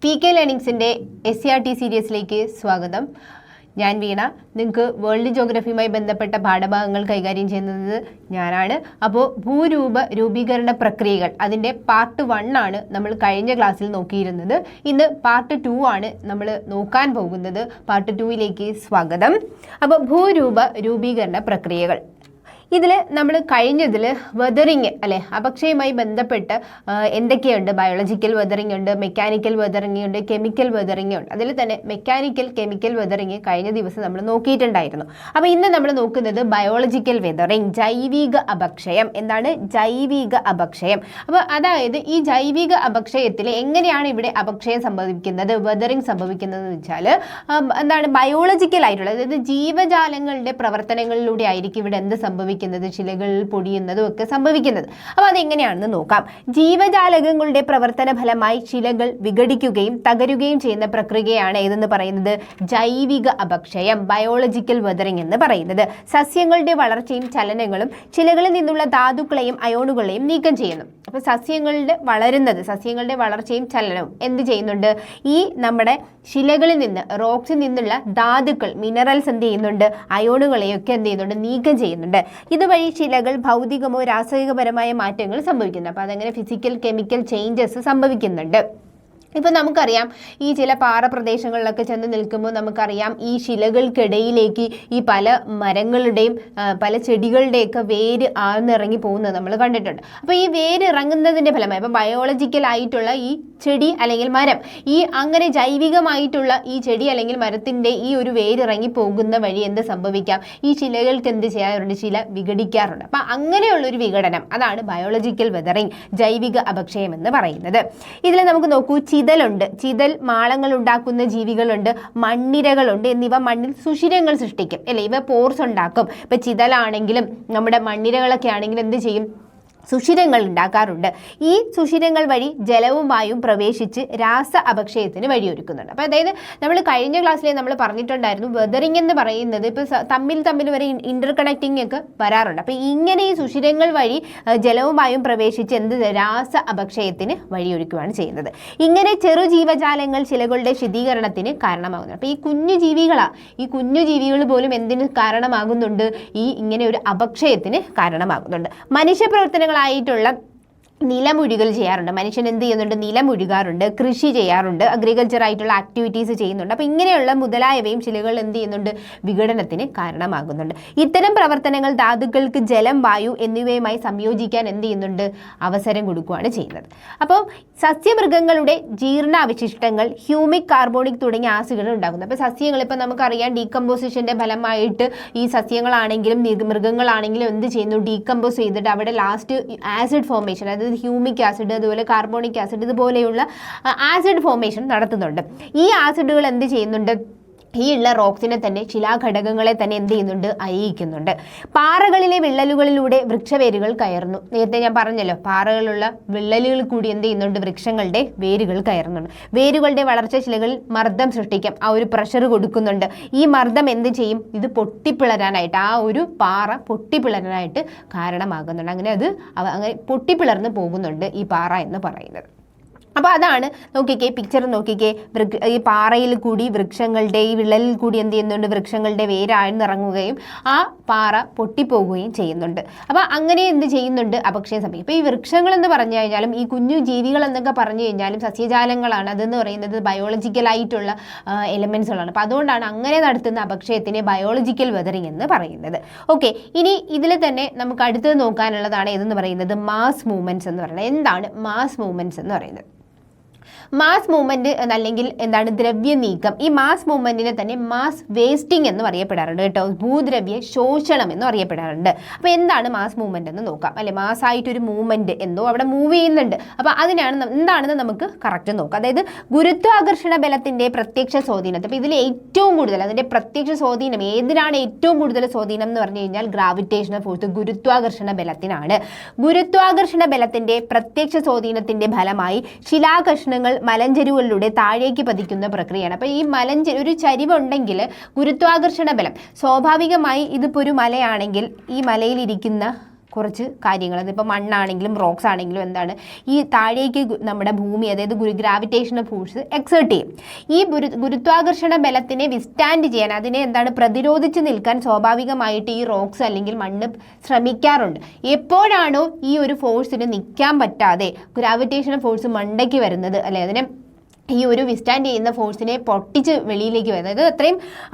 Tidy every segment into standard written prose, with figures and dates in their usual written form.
PK ലേണിംഗ്സിൻ്റെ SCRT സീരീസിലേക്ക് സ്വാഗതം. ഞാൻ വീണ. നിങ്ങൾക്ക് വേൾഡ് ജോഗ്രഫിയുമായി ബന്ധപ്പെട്ട പാഠഭാഗങ്ങൾ കൈകാര്യം ചെയ്യുന്നത് ഞാനാണ്. അപ്പോൾ രൂപീകരണ പ്രക്രിയകൾ അതിൻ്റെ പാർട്ട് 1 ആണ് നമ്മൾ കഴിഞ്ഞ ക്ലാസ്സിൽ നോക്കിയിരുന്നത്. ഇന്ന് പാർട്ട് 2 ആണ് നമ്മൾ നോക്കാൻ പോകുന്നത്. പാർട്ട് 2ലേക്ക് സ്വാഗതം. അപ്പോൾ രൂപീകരണ പ്രക്രിയകൾ ഇതിൽ നമ്മൾ കഴിഞ്ഞതിൽ വെതറിങ് അല്ലെ, അപക്ഷയവുമായി ബന്ധപ്പെട്ട് എന്തൊക്കെയുണ്ട്? ബയോളജിക്കൽ വെതറിങ് ഉണ്ട്, മെക്കാനിക്കൽ വെതറിങ് ഉണ്ട്, കെമിക്കൽ വെതറിങ് ഉണ്ട്. അതിൽ തന്നെ മെക്കാനിക്കൽ കെമിക്കൽ വെതറിങ് കഴിഞ്ഞ ദിവസം നമ്മൾ നോക്കിയിട്ടുണ്ടായിരുന്നു. അപ്പോൾ ഇന്ന് നമ്മൾ നോക്കുന്നത് ബയോളജിക്കൽ വെതറിങ്, ജൈവിക അപക്ഷയം. എന്താണ് ജൈവിക അപക്ഷയം? അപ്പോൾ അതായത് ഈ ജൈവിക അപക്ഷയത്തിൽ എങ്ങനെയാണ് ഇവിടെ അപക്ഷയം സംഭവിക്കുന്നത്, വെതറിങ് സംഭവിക്കുന്നത് എന്ന് വെച്ചാൽ എന്താണ് ബയോളജിക്കൽ ആയിട്ടുള്ള, അതായത് ജീവജാലങ്ങളുടെ പ്രവർത്തനങ്ങളിലൂടെ ആയിരിക്കും ഇവിടെ എന്ത് സംഭവിക്കുന്നത്, ശിലകൾ പൊടിയുന്നതും ഒക്കെ സംഭവിക്കുന്നത്. അപ്പോൾ അതെങ്ങനെയാണെന്ന് നോക്കാം. ജീവജാലകങ്ങളുടെ പ്രവർത്തന ഫലമായി ശിലകൾ വിഘടിക്കുകയും തകരുകയും ചെയ്യുന്ന പ്രക്രിയയാണ് ഏതെന്ന് പറയുന്നത് ജൈവിക അപക്ഷയം, ബയോളജിക്കൽ വെതറിങ് എന്ന് പറയുന്നത്. സസ്യങ്ങളുടെ വളർച്ചയും ചലനങ്ങളും ശിലകളിൽ നിന്നുള്ള ധാതുക്കളെയും അയോണുകളെയും നീക്കം ചെയ്യുന്നു. അപ്പോൾ സസ്യങ്ങളുടെ വളർച്ചയും ചലനവും എന്ത് ചെയ്യുന്നുണ്ട്? ഈ നമ്മുടെ ശിലകളിൽ നിന്ന്, റോക്സിൽ നിന്നുള്ള ധാതുക്കൾ, മിനറൽസ് എന്ത് ചെയ്യുന്നുണ്ട്? അയോണുകളെയൊക്കെ എന്ത് ചെയ്യുന്നുണ്ട്? നീക്കം ചെയ്യുന്നുണ്ട്. ഇതുവഴി ശിലകൾ ഭൗതികമോ രാസായനികപരമായ മാറ്റങ്ങൾ സംഭവിക്കുന്നു. അപ്പോൾ അതങ്ങനെ ഫിസിക്കൽ കെമിക്കൽ ചേഞ്ചസ് സംഭവിക്കുന്നുണ്ട്. ഇപ്പം നമുക്കറിയാം, ഈ ചില പാറപ്രദേശങ്ങളിലൊക്കെ ചെന്ന് നിൽക്കുമ്പോൾ നമുക്കറിയാം ഈ ശിലകൾക്കിടയിലേക്ക് ഈ പല മരങ്ങളുടെയും പല ചെടികളുടെയൊക്കെ വേര് ആഴ്ന്നിറങ്ങി പോകുന്നത് നമ്മൾ കണ്ടിട്ടുണ്ട്. അപ്പോൾ ഈ വേര് ഇറങ്ങുന്നതിൻ്റെ ഫലമായി ഇപ്പം ബയോളജിക്കൽ ആയിട്ടുള്ള ഈ ചെടി അല്ലെങ്കിൽ മരം, ഈ അങ്ങനെ ജൈവികമായിട്ടുള്ള ഈ ചെടി അല്ലെങ്കിൽ മരത്തിൻ്റെ ഈ ഒരു വേരിറങ്ങി പോകുന്ന വഴി എന്ത് സംഭവിക്കാം? ഈ ശിലകൾക്ക് എന്ത് ചെയ്യാറുണ്ട്? ശില വിഘടിക്കാറുണ്ട്. അപ്പം അങ്ങനെയുള്ളൊരു വിഘടനം, അതാണ് ബയോളജിക്കൽ വെതറിങ്, ജൈവിക അപക്ഷയം എന്ന് പറയുന്നത്. ഇതിൽ നമുക്ക് നോക്കൂ, ചിതൽ മാളങ്ങൾ ഉണ്ടാക്കുന്ന ജീവികളുണ്ട്, മണ്ണിരകളുണ്ട്. എന്നിവ മണ്ണിൽ സുഷിരങ്ങൾ സൃഷ്ടിക്കും അല്ലെ, ഇവ പോർസ് ഉണ്ടാക്കും. ഇപ്പൊ ചിതലാണെങ്കിലും നമ്മുടെ മണ്ണിരകളൊക്കെ ആണെങ്കിലും എന്ത് ചെയ്യും? സുഷിരങ്ങൾ ഉണ്ടാക്കാറുണ്ട്. ഈ സുഷിരങ്ങൾ വഴി ജലവും വായുവും പ്രവേശിച്ച് രാസ അപക്ഷയത്തിന് വഴിയൊരുക്കുന്നുണ്ട്. അപ്പോൾ അതായത് നമ്മൾ കഴിഞ്ഞ ക്ലാസ്സിൽ നമ്മൾ പറഞ്ഞിട്ടുണ്ടായിരുന്നു, വെതറിങ് എന്ന് പറയുന്നത് ഇപ്പോൾ തമ്മിൽ വരെ ഇന്റർ കണക്റ്റിംഗ് ഒക്കെ വരാറുണ്ട്. അപ്പോൾ ഇങ്ങനെ ഈ സുഷിരങ്ങൾ വഴി ജലവും വായുവും പ്രവേശിച്ച് രാസ അപക്ഷയത്തിന് വഴിയൊരുക്കുകയാണ് ചെയ്യുന്നത്. ഇങ്ങനെ ചെറു ജീവജാലങ്ങൾ ശിലകളുടെ ശുദ്ധീകരണത്തിന് കാരണമാകുന്നുണ്ട്. അപ്പോൾ ഈ കുഞ്ഞു ജീവികൾ പോലും എന്തിന് കാരണമാകുന്നുണ്ട്? ഇങ്ങനെ ഒരു അപക്ഷയത്തിന് കാരണമാകുന്നുണ്ട്. മനുഷ്യപ്രവർത്തനങ്ങൾ ആയിട്ടുള്ള നിലമുഴുകൽ ചെയ്യാറുണ്ട്. മനുഷ്യൻ എന്ത് ചെയ്യുന്നുണ്ട്? നിലമുഴുകാറുണ്ട്, കൃഷി ചെയ്യാറുണ്ട്, അഗ്രികൾച്ചർ ആയിട്ടുള്ള ആക്ടിവിറ്റീസ് ചെയ്യുന്നുണ്ട്. അപ്പോൾ ഇങ്ങനെയുള്ള മുതലായവയും ശിലകൾ എന്ത് ചെയ്യുന്നുണ്ട്? വിഘടനത്തിന് കാരണമാകുന്നുണ്ട്. ഇത്തരം പ്രവർത്തനങ്ങൾ ധാതുക്കൾക്ക് ജലം, വായു എന്നിവയുമായി സംയോജിക്കാൻ എന്ത് ചെയ്യുന്നുണ്ട്? അവസരം കൊടുക്കുകയാണ് ചെയ്യുന്നത്. അപ്പോൾ സസ്യമൃഗങ്ങളുടെ ജീർണാവശിഷ്ടങ്ങൾ, ഹ്യൂമിക്, കാർബോണിക് തുടങ്ങിയ ആസിഡുകൾ ഉണ്ടാകുന്നു. അപ്പോൾ സസ്യങ്ങൾ ഇപ്പോൾ നമുക്കറിയാം, ഡീകമ്പോസിഷൻ്റെ ഫലമായിട്ട് ഈ സസ്യങ്ങളാണെങ്കിലും മൃഗങ്ങളാണെങ്കിലും എന്ത് ചെയ്യുന്നു? ഡീകമ്പോസ് ചെയ്തിട്ട് അവിടെ ലാസ്റ്റ് ആസിഡ് ഫോർമേഷൻ, അതായത് ഹ്യൂമിക് ആസിഡ്, അതുപോലെ കാർബോണിക് ആസിഡ്, ഇതുപോലെയുള്ള ആസിഡ് ഫോർമേഷൻ നടത്തുന്നുണ്ട്. ഈ ആസിഡുകൾ എന്ത് ചെയ്യുന്നുണ്ട്? ഈ ഉള്ള റോക്സിനെ തന്നെ, ശിലാഘടകങ്ങളെ തന്നെ എന്ത് ചെയ്യുന്നുണ്ട്? അയയിക്കുന്നുണ്ട്. പാറകളിലെ വിള്ളലുകളിലൂടെ വൃക്ഷവേരുകൾ കയറുന്നു. നേരത്തെ ഞാൻ പറഞ്ഞല്ലോ, പാറകളുള്ള വിള്ളലുകൾ കൂടി എന്ത് ചെയ്യുന്നുണ്ട്? വൃക്ഷങ്ങളുടെ വേരുകൾ കയറുന്നുണ്ട്. വേരുകളുടെ വളർച്ച ശിലകളിൽ മർദ്ദം സൃഷ്ടിക്കാം, ആ ഒരു പ്രഷർ കൊടുക്കുന്നുണ്ട്. ഈ മർദ്ദം എന്ത് ചെയ്യും? ഇത് പൊട്ടിപ്പിളരാനായിട്ട്, ആ ഒരു പാറ പൊട്ടിപ്പിളരാനായിട്ട് കാരണമാകുന്നുണ്ട്. അങ്ങനെ പൊട്ടിപ്പിളർന്ന് പോകുന്നുണ്ട് ഈ പാറ എന്ന് പറയുന്നത്. അപ്പോൾ അതാണ്, നോക്കിക്കേ, പിക്ചർ നോക്കിക്കേ. ഈ പാറയിൽ കൂടി വൃക്ഷങ്ങളുടെ, ഈ വിള്ളലിൽ കൂടി എന്ത് ചെയ്യുന്നുണ്ട്? വൃക്ഷങ്ങളുടെ വേരാഴ്ന്നിറങ്ങുകയും ആ പാറ പൊട്ടിപ്പോകുകയും ചെയ്യുന്നുണ്ട്. അപ്പോൾ അങ്ങനെ എന്ത് ചെയ്യുന്നുണ്ട്? അപക്ഷയം സംഭവിക്കും. ഇപ്പോൾ ഈ വൃക്ഷങ്ങൾ എന്ന് പറഞ്ഞു കഴിഞ്ഞാലും ഈ കുഞ്ഞു ജീവികൾ എന്നൊക്കെ പറഞ്ഞു കഴിഞ്ഞാലും സസ്യജാലങ്ങളാണ്. അതെന്ന് പറയുന്നത് ബയോളജിക്കലായിട്ടുള്ള എലമെൻസുകളാണ്. അപ്പോൾ അതുകൊണ്ടാണ് അങ്ങനെ നടത്തുന്ന അപക്ഷയത്തിനെ ബയോളജിക്കൽ വെതറിങ് എന്ന് പറയുന്നത്. ഓക്കെ, ഇനി ഇതിൽ തന്നെ നമുക്ക് അടുത്തത് നോക്കാനുള്ളതാണ് ഏതെന്ന് പറയുന്നത് മാസ് മൂവ്മെൻറ്റ്സ് എന്ന് പറയുന്നത്. എന്താണ് മാസ് മൂവ്മെൻറ്റ്സ് എന്ന് പറയുന്നത്? മാസ് മൂവ്മെൻറ്റ് അല്ലെങ്കിൽ എന്താണ്? ദ്രവ്യ നീക്കം. ഈ മാസ് മൂവ്മെൻറ്റിനെ തന്നെ മാസ് വേസ്റ്റിംഗ് എന്ന് അറിയപ്പെടാറുണ്ട് കേട്ടോ. ഭൂദ്രവ്യ ശോഷണം എന്ന് അറിയപ്പെടാറുണ്ട്. അപ്പോൾ എന്താണ് മാസ് മൂവ്മെൻറ്റ് എന്ന് നോക്കാം അല്ലെ. മാസ്സായിട്ടൊരു മൂവ്മെൻറ്റ് എന്തോ അവിടെ മൂവ് ചെയ്യുന്നുണ്ട്. അപ്പോൾ എന്താണെന്ന് നമുക്ക് കറക്റ്റ് നോക്കാം. അതായത് ഗുരുത്വാകർഷണ ബലത്തിൻ്റെ പ്രത്യക്ഷ സ്വാധീനത്തെ, അപ്പോൾ ഇതിൽ ഏറ്റവും കൂടുതൽ അതിൻ്റെ പ്രത്യക്ഷ സ്വാധീനം ഏതിനാണ്? ഏറ്റവും കൂടുതൽ സ്വാധീനം എന്ന് പറഞ്ഞു കഴിഞ്ഞാൽ ഗ്രാവിറ്റേഷണൽ ഫോഴ്സ്, ഗുരുത്വാകർഷണ ബലത്തിനാണ്. ഗുരുത്വാകർഷണ ബലത്തിൻ്റെ പ്രത്യക്ഷ സ്വാധീനത്തിൻ്റെ ഫലമായി ശിലാകഷ്ണങ്ങൾ മലഞ്ചെരുവുകളിലൂടെ താഴേക്ക് പതിക്കുന്ന പ്രക്രിയയാണ്. അപ്പോൾ ഈ ഒരു ചരിവുണ്ടെങ്കിൽ ഗുരുത്വാകർഷണ ബലം സ്വാഭാവികമായി, ഇതിപ്പോൾ ഒരു മലയാണെങ്കിൽ ഈ മലയിലിരിക്കുന്ന കുറച്ച് കാര്യങ്ങൾ. അതിപ്പോൾ മണ്ണാണെങ്കിലും റോക്സ് ആണെങ്കിലും എന്താണ്, ഈ താഴേക്ക് നമ്മുടെ ഭൂമി, അതായത് ഗ്രാവിറ്റേഷണൽ ഫോഴ്സ് എക്സേർട്ട് ചെയ്യും. ഈ ഗുരുത്വാകർഷണ ബലത്തിനെ വിസ്റ്റാൻഡ് ചെയ്യാൻ, അതിനെ എന്താണ് പ്രതിരോധിച്ച് നിൽക്കാൻ സ്വാഭാവികമായിട്ട് ഈ റോക്സ് അല്ലെങ്കിൽ മണ്ണ് ശ്രമിക്കാറുണ്ട്. എപ്പോഴാണോ ഈ ഒരു ഫോഴ്സിന് നിൽക്കാൻ പറ്റാതെ ഗ്രാവിറ്റേഷണൽ ഫോഴ്സ് മണ്ടയ്ക്ക് വരുന്നത്, അല്ലെ അതിനെ ഈ ഒരു വിസ്റ്റാൻഡ് ചെയ്യുന്ന ഫോഴ്സിനെ പൊട്ടിച്ച് വെളിയിലേക്ക് വരുന്നത്,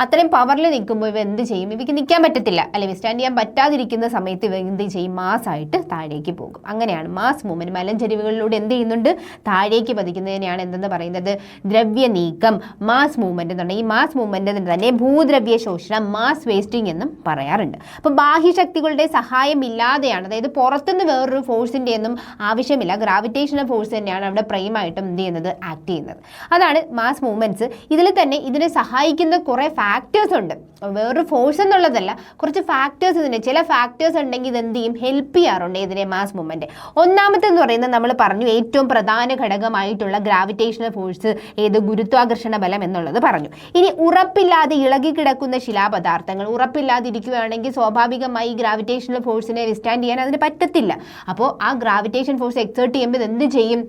അത്രയും പവറിൽ നിൽക്കുമ്പോൾ ഇവ എന്ത് ചെയ്യും, ഇവയ്ക്ക് നിൽക്കാൻ പറ്റത്തില്ല, അല്ലെ വിസ്റ്റാൻഡ് ചെയ്യാൻ പറ്റാതിരിക്കുന്ന സമയത്ത് ഇവ എന്ത് ചെയ്യും, മാസ്സായിട്ട് താഴേക്ക് പോകും. അങ്ങനെയാണ് മാസ് മൂവ്മെൻറ്റ്. മലഞ്ചരിവുകളിലൂടെ എന്ത് ചെയ്യുന്നുണ്ട്, താഴേക്ക് പതിക്കുന്നതിനെയാണ് എന്തെന്ന് പറയുന്നത്, ദ്രവ്യ നീക്കം, മാസ് മൂവ്മെൻറ്റ് എന്നുണ്ടെങ്കിൽ ഈ മാസ് മൂവ്മെൻറ്റിന് തന്നെ ഭൂദ്രവ്യ ശോഷണം, മാസ് വേസ്റ്റിംഗ് എന്നും പറയാറുണ്ട്. അപ്പോൾ ബാഹ്യശക്തികളുടെ സഹായം ഇല്ലാതെയാണ്, അതായത് പുറത്തുനിന്ന് വേറൊരു ഫോഴ്സിൻ്റെ ഒന്നും ആവശ്യമില്ല, ഗ്രാവിറ്റേഷണൽ ഫോഴ്സ് തന്നെയാണ് അവിടെ പ്രൈമായിട്ടും എന്ത് ചെയ്യുന്നത്, ആക്ട് ചെയ്യുന്നത്. അതാണ് മാസ് മൂവ്മെന്റ്സ്. ഇതിൽ തന്നെ ഇതിനെ സഹായിക്കുന്ന കുറേ ഫാക്ടേഴ്സ് ഉണ്ട്. വേറൊരു ഫോഴ്സ് എന്നുള്ളതല്ല, കുറച്ച് ഫാക്ടേഴ്സ്, ഇതിന് ചില ഫാക്ടേഴ്സ് ഉണ്ടെങ്കിൽ ഇത് എന്ത് ചെയ്യും, ഹെൽപ്പ് ചെയ്യാറുണ്ട് ഇതിനെ മാസ് മൂവ്മെന്റ്. ഒന്നാമത്തെന്ന് പറയുന്നത് നമ്മൾ പറഞ്ഞു, ഏറ്റവും പ്രധാന ഘടകമായിട്ടുള്ള ഗ്രാവിറ്റേഷണൽ ഫോഴ്സ്, ഗുരുത്വാകർഷണ ബലം എന്നുള്ളത് പറഞ്ഞു. ഇനി ഉറപ്പില്ലാതെ ഇളകി കിടക്കുന്ന ശിലാപദാർത്ഥങ്ങൾ, ഉറപ്പില്ലാതിരിക്കുകയാണെങ്കിൽ സ്വാഭാവികമായി ഗ്രാവിറ്റേഷണൽ ഫോഴ്സിനെ വിസ്റ്റാൻഡ് ചെയ്യാൻ അതിന് പറ്റത്തില്ല. അപ്പോൾ ആ ഗ്രാവിറ്റേഷൻ ഫോഴ്സ് എക്സേർട്ട് ചെയ്യുമ്പോൾ എന്ത് ചെയ്യും,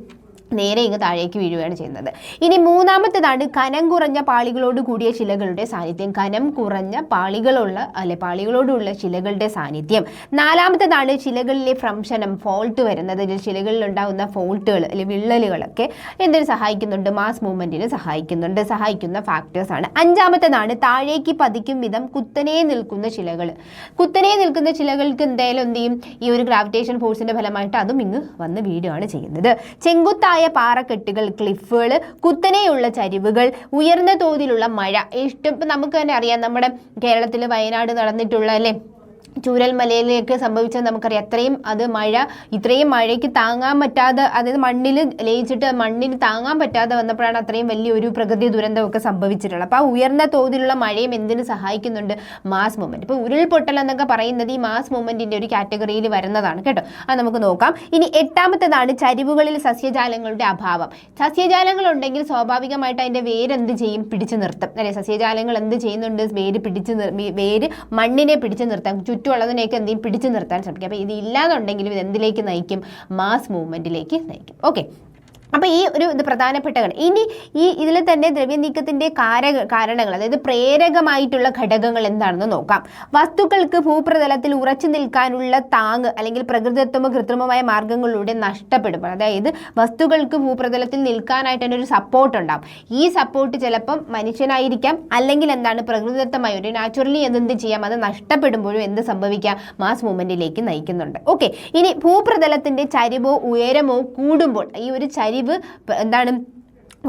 നേരെ ഇങ്ങ് താഴേക്ക് വീഴുകയാണ് ചെയ്യുന്നത്. ഇനി മൂന്നാമത്തേതാണ് കനം കുറഞ്ഞ പാളികളോട് കൂടിയ ശിലകളുടെ സാന്നിധ്യം. കനം കുറഞ്ഞ പാളികളോടുള്ള ശിലകളുടെ സാന്നിധ്യം. നാലാമത്തേതാണ് ശിലകളിലെ ഭ്രംശനം, ഫോൾട്ട് വരുന്നത്. ശിലകളിൽ ഉണ്ടാകുന്ന ഫോൾട്ടുകൾ അല്ലെങ്കിൽ വിള്ളലുകളൊക്കെ എന്തിനു സഹായിക്കുന്നുണ്ട്, മാസ് മൂവ്മെന്റിന് സഹായിക്കുന്ന ഫാക്ടേഴ്സ് ആണ്. അഞ്ചാമത്തേതാണ് താഴേക്ക് പതിക്കും വിധം കുത്തനെ നിൽക്കുന്ന ശിലകൾ. കുത്തനെ നിൽക്കുന്ന ശിലകൾക്ക് എന്തായാലും എന്ത് ചെയ്യും, ഈ ഒരു ഗ്രാവിറ്റേഷൻ ഫോഴ്സിന്റെ ഫലമായിട്ട് അതും ഇങ്ങ് വന്ന് വീഴുകയാണ് ചെയ്യുന്നത്. ചെങ്കുത്തായ പാറക്കെട്ടുകൾ, ക്ലിഫുകൾ, കുത്തനെയുള്ള ചരിവുകൾ, ഉയർന്ന തോതിലുള്ള മഴ. ഇപ്പം നമുക്ക് തന്നെ അറിയാം, നമ്മുടെ കേരളത്തിൽ വയനാട് നടന്നിട്ടുള്ള അല്ലേ ചൂരൽമലയിലേക്ക് സംഭവിച്ചത് നമുക്കറിയാം. ഇത്രയും മഴയ്ക്ക് താങ്ങാൻ പറ്റാതെ, അതായത് മണ്ണിൽ ലയിച്ചിട്ട് മണ്ണിന് താങ്ങാൻ പറ്റാതെ വന്നപ്പോഴാണ് അത്രയും വലിയൊരു പ്രകൃതി ദുരന്തമൊക്കെ സംഭവിച്ചിട്ടുള്ളത്. അപ്പോൾ ആ ഉയർന്ന തോതിലുള്ള മഴയും എന്തിനു സഹായിക്കുന്നുണ്ട്, മാസ് മൂവ്മെന്റ്. ഇപ്പോൾ ഉരുൾപൊട്ടൽ എന്നൊക്കെ പറയുന്നത് ഈ മാസ് മൂവ്മെന്റിന്റെ ഒരു കാറ്റഗറിയിൽ വരുന്നതാണ് കേട്ടോ. അത് നമുക്ക് നോക്കാം. ഇനി എട്ടാമത്തേതാണ് ചരിവുകളിൽ സസ്യജാലങ്ങളുടെ അഭാവം. സസ്യജാലങ്ങൾ ഉണ്ടെങ്കിൽ സ്വാഭാവികമായിട്ട് അതിന്റെ വേരെന്ത് ചെയ്യും, പിടിച്ചു നിർത്തും, അല്ലെ. സസ്യജാലങ്ങൾ എന്ത് ചെയ്യുന്നുണ്ട്, വേര് മണ്ണിനെ പിടിച്ചു നിർത്താൻ, ചുറ്റുമുള്ളതിനെയൊക്കെ എന്തെങ്കിലും പിടിച്ചു നിർത്താൻ ശ്രമിക്കും. അപ്പോൾ ഇത് ഇല്ലാന്നുണ്ടെങ്കിലും ഇത് എന്തിലേക്ക് നയിക്കും, മാസ് മൂവ്മെന്റിലേക്ക് നയിക്കും. ഓക്കെ, അപ്പോൾ ഈ ഒരു ഇത് പ്രധാനപ്പെട്ട ഇനി ഇതിൽ തന്നെ ദ്രവ്യനീക്കത്തിൻ്റെ കാരണങ്ങൾ, അതായത് പ്രേരകമായിട്ടുള്ള ഘടകങ്ങൾ എന്താണെന്ന് നോക്കാം. വസ്തുക്കൾക്ക് ഭൂപ്രതലത്തിൽ ഉറച്ചു നിൽക്കാനുള്ള താങ്ങ് അല്ലെങ്കിൽ പ്രകൃതിദത്തമോ കൃത്രിമമായ മാർഗങ്ങളിലൂടെ നഷ്ടപ്പെടുമ്പോൾ, അതായത് വസ്തുക്കൾക്ക് ഭൂപ്രതലത്തിൽ നിൽക്കാനായിട്ട് തന്നെ ഒരു സപ്പോർട്ട് ഉണ്ടാവും. ഈ സപ്പോർട്ട് ചിലപ്പം മനുഷ്യനായിരിക്കാം, അല്ലെങ്കിൽ എന്താണ് പ്രകൃതിദത്തമായ ഒരു നാച്ചുറലി എന്ത് ചെയ്യാം, അത് നഷ്ടപ്പെടുമ്പോഴും എന്ത് സംഭവിക്കാം, മാസ് മൂവ്മെന്റിലേക്ക് നയിക്കുന്നുണ്ട്. ഓക്കെ, ഇനി ഭൂപ്രതലത്തിൻ്റെ ചരിവോ ഉയരമോ കൂടുമ്പോൾ, ഈ ഒരു എന്താണ്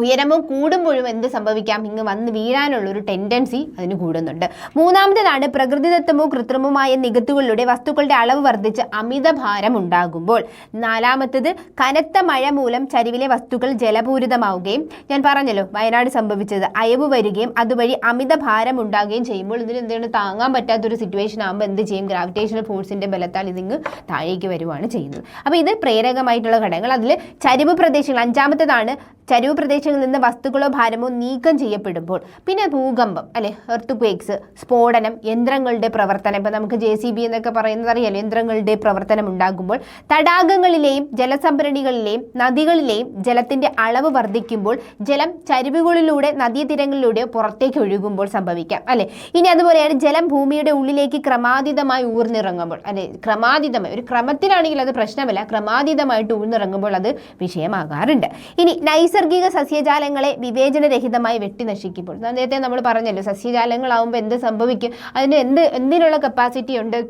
ഉയരമോ കൂടുമ്പോഴും എന്ത് സംഭവിക്കാം, ഇങ്ങ് വന്ന് വീഴാനുള്ളൊരു ടെൻഡൻസി അതിന് കൂടുന്നുണ്ട്. മൂന്നാമത്തേതാണ് പ്രകൃതിദത്തമോ കൃത്രിമമായ നികത്തുകളിലൂടെ വസ്തുക്കളുടെ അളവ് വർദ്ധിച്ച് അമിതഭാരം ഉണ്ടാകുമ്പോൾ. നാലാമത്തേത് കനത്ത മഴ മൂലം ചരിവിലെ വസ്തുക്കൾ ജലപൂരിതമാവുകയും, ഞാൻ പറഞ്ഞല്ലോ വയനാട് സംഭവിച്ചത്, അയവ് വരികയും അതുവഴി അമിതഭാരം ഉണ്ടാകുകയും ചെയ്യുമ്പോൾ ഇതിന് എന്താണ് താങ്ങാൻ പറ്റാത്തൊരു സിറ്റുവേഷൻ ആകുമ്പോൾ എന്ത് ചെയ്യും, ഗ്രാവിറ്റേഷണൽ ഫോഴ്സിന്റെ ബലത്താൽ ഇതിങ്ങ് താഴേക്ക് വരുവാണ് ചെയ്യുന്നത്. അപ്പോൾ ഇത് പ്രേരകമായിട്ടുള്ള ഘടകങ്ങൾ. അതിൽ ചരിവ് പ്രദേശങ്ങൾ, അഞ്ചാമത്തേതാണ് ചരിവ് പ്രദേശങ്ങളിൽ നിന്ന് വസ്തുക്കളോ ഭാരമോ നീക്കം ചെയ്യപ്പെടുമ്പോൾ. പിന്നെ ഭൂകമ്പം, അല്ലെ, എർത്ത് ക്വേക്സ്, സ്ഫോടനം, യന്ത്രങ്ങളുടെ പ്രവർത്തനം. ഇപ്പം നമുക്ക് JCB എന്നൊക്കെ പറയുന്നത് അറിയാലോ, യന്ത്രങ്ങളുടെ പ്രവർത്തനം ഉണ്ടാകുമ്പോൾ. തടാകങ്ങളിലെയും ജലസംഭരണികളിലെയും നദികളിലെയും ജലത്തിന്റെ അളവ് വർദ്ധിക്കുമ്പോൾ, ജലം ചരിവുകളിലൂടെ നദീതീരങ്ങളിലൂടെ പുറത്തേക്ക് ഒഴുകുമ്പോൾ സംഭവിക്കാം, അല്ലെ. ഇനി അതുപോലെയാണ് ജലം ഭൂമിയുടെ ഉള്ളിലേക്ക് ക്രമാതീതമായി ഊർന്നിറങ്ങുമ്പോൾ, അല്ലെ. ക്രമാതീതമായി, ഒരു ക്രമത്തിലാണെങ്കിൽ അത് പ്രശ്നമല്ല, ക്രമാതീതമായിട്ട് ഊർന്നിറങ്ങുമ്പോൾ അത് വിഷയമാകാറുണ്ട്. ഇനി നൈസർഗിക സസ്യജാലങ്ങളെ വിവേചനരഹിതമായി വെട്ടി നശിക്കുമ്പോൾ, നേരത്തെ നമ്മൾ പറഞ്ഞല്ലോ സസ്യജാലങ്ങളാവുമ്പോൾ എന്ത് സംഭവിക്കും, അതിന് എന്തിനുള്ള കപ്പാസിറ്റി ഉണ്ട്,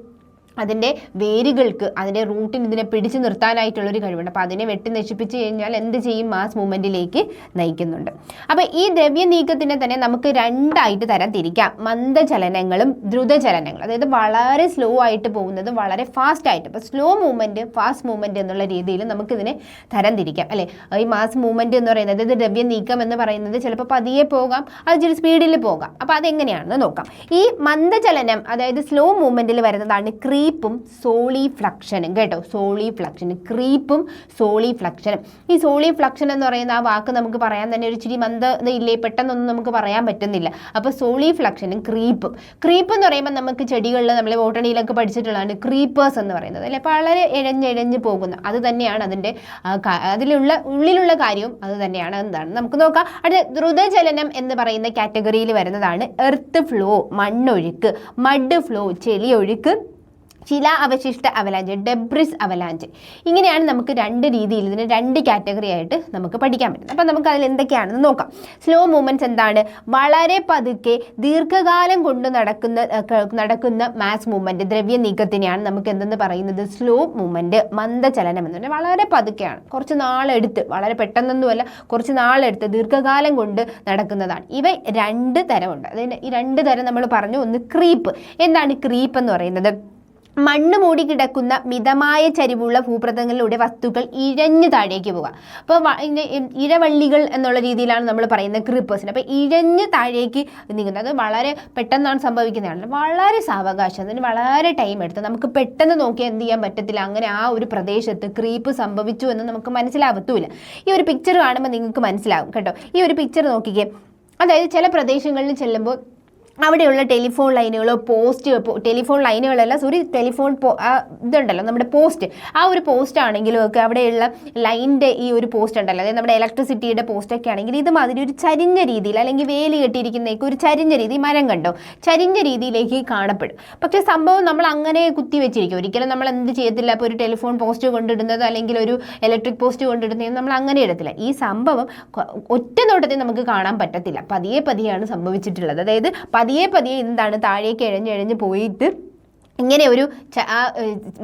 അതിൻ്റെ വേരുകൾക്ക്, അതിൻ്റെ റൂട്ടിന് ഇതിനെ പിടിച്ചു നിർത്താനായിട്ടുള്ളൊരു കഴിവുണ്ട്. അപ്പോൾ അതിനെ വെട്ടി നശിപ്പിച്ച് കഴിഞ്ഞാൽ എന്ത് ചെയ്യും, മാസ് മൂവ്മെൻറ്റിലേക്ക് നയിക്കുന്നുണ്ട്. അപ്പോൾ ഈ ദ്രവ്യ നീക്കത്തിനെ തന്നെ നമുക്ക് രണ്ടായിട്ട് തരം തിരിക്കാം, മന്ദചലനങ്ങളും ദ്രുതചലനങ്ങളും. അതായത് വളരെ സ്ലോ ആയിട്ട് പോകുന്നത്, വളരെ ഫാസ്റ്റ് ആയിട്ട്. അപ്പോൾ സ്ലോ മൂവ്മെൻറ്റ്, ഫാസ്റ്റ് മൂവ്മെൻറ്റ് എന്നുള്ള രീതിയിൽ നമുക്കിതിനെ തരം തിരിക്കാം, അല്ലേ. ഈ മാസ് മൂവ്മെൻറ്റ് എന്ന് പറയുന്നത്, അതായത് ദ്രവ്യ നീക്കം എന്ന് പറയുന്നത് ചിലപ്പോൾ പതിയെ പോകാം, അത് ഇച്ചിരി സ്പീഡിൽ പോകാം. അപ്പോൾ അതെങ്ങനെയാണെന്ന് നോക്കാം. ഈ മന്ദചലനം, അതായത് സ്ലോ മൂവ്മെൻറ്റിൽ വരുന്നതാണ് ക്രീപ്പും സോളിഫ്ലക്ഷനും കേട്ടോ. സോളിഫ്ലക്ഷനും ക്രീപ്പും സോളിഫ്ലക്ഷനും. ഈ സോളിഫ്ലക്ഷൻ എന്ന് പറയുന്ന ആ വാക്ക് നമുക്ക് പറയാൻ തന്നെ ഒരു ഇച്ചിരി മന്ദതയില്ലേ, പെട്ടെന്നൊന്നും നമുക്ക് പറയാൻ പറ്റുന്നില്ല. അപ്പോൾ സോളിഫ്ലക്ഷനും ക്രീപ്പും. ക്രീപ്പ് എന്ന് പറയുമ്പോൾ നമുക്ക് ചെടികളിൽ നമ്മൾ ബോട്ടണിയിലൊക്കെ പഠിച്ചിട്ടുള്ളതാണ് ക്രീപ്പേഴ്സ് എന്ന് പറയുന്നത് അല്ലെ, വളരെ ഇഴഞ്ഞിഴഞ്ഞ് പോകുന്ന അത് തന്നെയാണ് അതിൻ്റെ ഉള്ളിലുള്ള കാര്യവും അത് തന്നെയാണ്. എന്താണ് നമുക്ക് നോക്കാം. അടുത്ത ദ്രുതചലനം എന്ന് പറയുന്ന കാറ്റഗറിയിൽ വരുന്നതാണ് എർത്ത് ഫ്ലോ, മണ്ണൊഴുക്ക്, മഡ് ഫ്ലോ, ചെളിയൊഴുക്ക്, ശില അവശിഷ്ട അവലാഞ്ച്, ഡെബ്രിസ് അവലാഞ്ച്. ഇങ്ങനെയാണ് നമുക്ക് രണ്ട് രീതിയിൽ ഇതിന് രണ്ട് കാറ്റഗറി ആയിട്ട് നമുക്ക് പഠിക്കാൻ പറ്റുന്നത്. അപ്പം നമുക്ക് അതിൽ എന്തൊക്കെയാണെന്ന് നോക്കാം. സ്ലോ മൂവ്മെൻറ്റ്സ് എന്താണ്? വളരെ പതുക്കെ ദീർഘകാലം കൊണ്ട് നടക്കുന്ന മാസ് മൂവ്മെൻറ്റ്, ദ്രവ്യ നീക്കത്തിനെയാണ് നമുക്ക് എന്തെന്ന് പറയുന്നത്? സ്ലോ മൂവ്മെൻറ്റ്, മന്ദചലനം എന്ന് പറഞ്ഞാൽ വളരെ പതുക്കെയാണ്, കുറച്ച് നാളെടുത്ത്, വളരെ പെട്ടെന്നൊന്നുമല്ല, കുറച്ച് നാളെടുത്ത് ദീർഘകാലം കൊണ്ട് നടക്കുന്നതാണ്. ഇവ രണ്ട് തരമുണ്ട്. അതിന് ഈ രണ്ട് തരം നമ്മൾ പറഞ്ഞു. ഒന്ന് ക്രീപ്പ്. എന്താണ് ക്രീപ്പ് എന്ന് പറയുന്നത്? മണ്ണ് മൂടി കിടക്കുന്ന മിതമായ ചരിവുള്ള ഭൂപ്രതങ്ങളിലൂടെ വസ്തുക്കൾ ഇഴഞ്ഞു താഴേക്ക് പോവുക. അപ്പോൾ ഇഴവള്ളികൾ എന്നുള്ള രീതിയിലാണ് നമ്മൾ പറയുന്നത് ക്രീപ്പേഴ്സിന്. അപ്പോൾ ഇഴഞ്ഞ് താഴേക്ക് നീങ്ങുന്നത് അത് വളരെ പെട്ടെന്നാണ് സംഭവിക്കുന്നതാണ്. വളരെ സാവകാശം, അതിന് വളരെ ടൈം എടുത്ത് നമുക്ക് പെട്ടെന്ന് നോക്കിയാൽ എന്ത് ചെയ്യാൻ പറ്റത്തില്ല. അങ്ങനെ ആ ഒരു പ്രദേശത്ത് ക്രീപ്പ് സംഭവിച്ചു എന്ന് നമുക്ക് മനസ്സിലാവത്തുമില്ല. ഈ ഒരു പിക്ചർ കാണുമ്പോൾ നിങ്ങൾക്ക് മനസ്സിലാവും കേട്ടോ. ഈ ഒരു പിക്ചർ നോക്കിക്കേ. അതായത് ചില പ്രദേശങ്ങളിൽ ചെല്ലുമ്പോൾ അവിടെയുള്ള ടെലിഫോൺ ലൈനുകളോ ടെലിഫോൺ ലൈനുകളല്ല ടെലിഫോൺ ഇതുണ്ടല്ലോ നമ്മുടെ പോസ്റ്റ്, ആ ഒരു പോസ്റ്റ് ആണെങ്കിലും ഒക്കെ അവിടെയുള്ള ലൈനിൻ്റെ ഈ ഒരു പോസ്റ്റ് ഉണ്ടല്ലോ, അതായത് നമ്മുടെ ഇലക്ട്രിസിറ്റിയുടെ പോസ്റ്റൊക്കെ ആണെങ്കിൽ ഇതുമാതിരി ഒരു ചരിഞ്ഞ രീതിയിൽ അല്ലെങ്കിൽ വേലി കെട്ടിയിരിക്കുന്നേക്ക് ഒരു ചരിഞ്ഞ രീതി, മരം കണ്ടോ, ചരിഞ്ഞ രീതിയിലേക്ക് കാണപ്പെടും. പക്ഷേ സംഭവം നമ്മൾ അങ്ങനെ കുത്തി വെച്ചിരിക്കും. ഒരിക്കലും നമ്മൾ എന്ത് ചെയ്യത്തില്ല. ഇപ്പോൾ ഒരു ടെലിഫോൺ പോസ്റ്റ് കൊണ്ടിടുന്നത് അല്ലെങ്കിൽ ഒരു ഇലക്ട്രിക് പോസ്റ്റ് കൊണ്ടിടുന്നത് നമ്മൾ അങ്ങനെ ഇടത്തില്ല. ഈ സംഭവം ഒറ്റ നോട്ടത്തിൽ നമുക്ക് കാണാൻ പറ്റത്തില്ല. പതിയെയാണ് സംഭവിച്ചിട്ടുള്ളത്. അതായത് പതിയെ എന്താണ് താഴേക്ക് ഇഴഞ്ഞ് പോയിട്ട് ഇങ്ങനെ ഒരു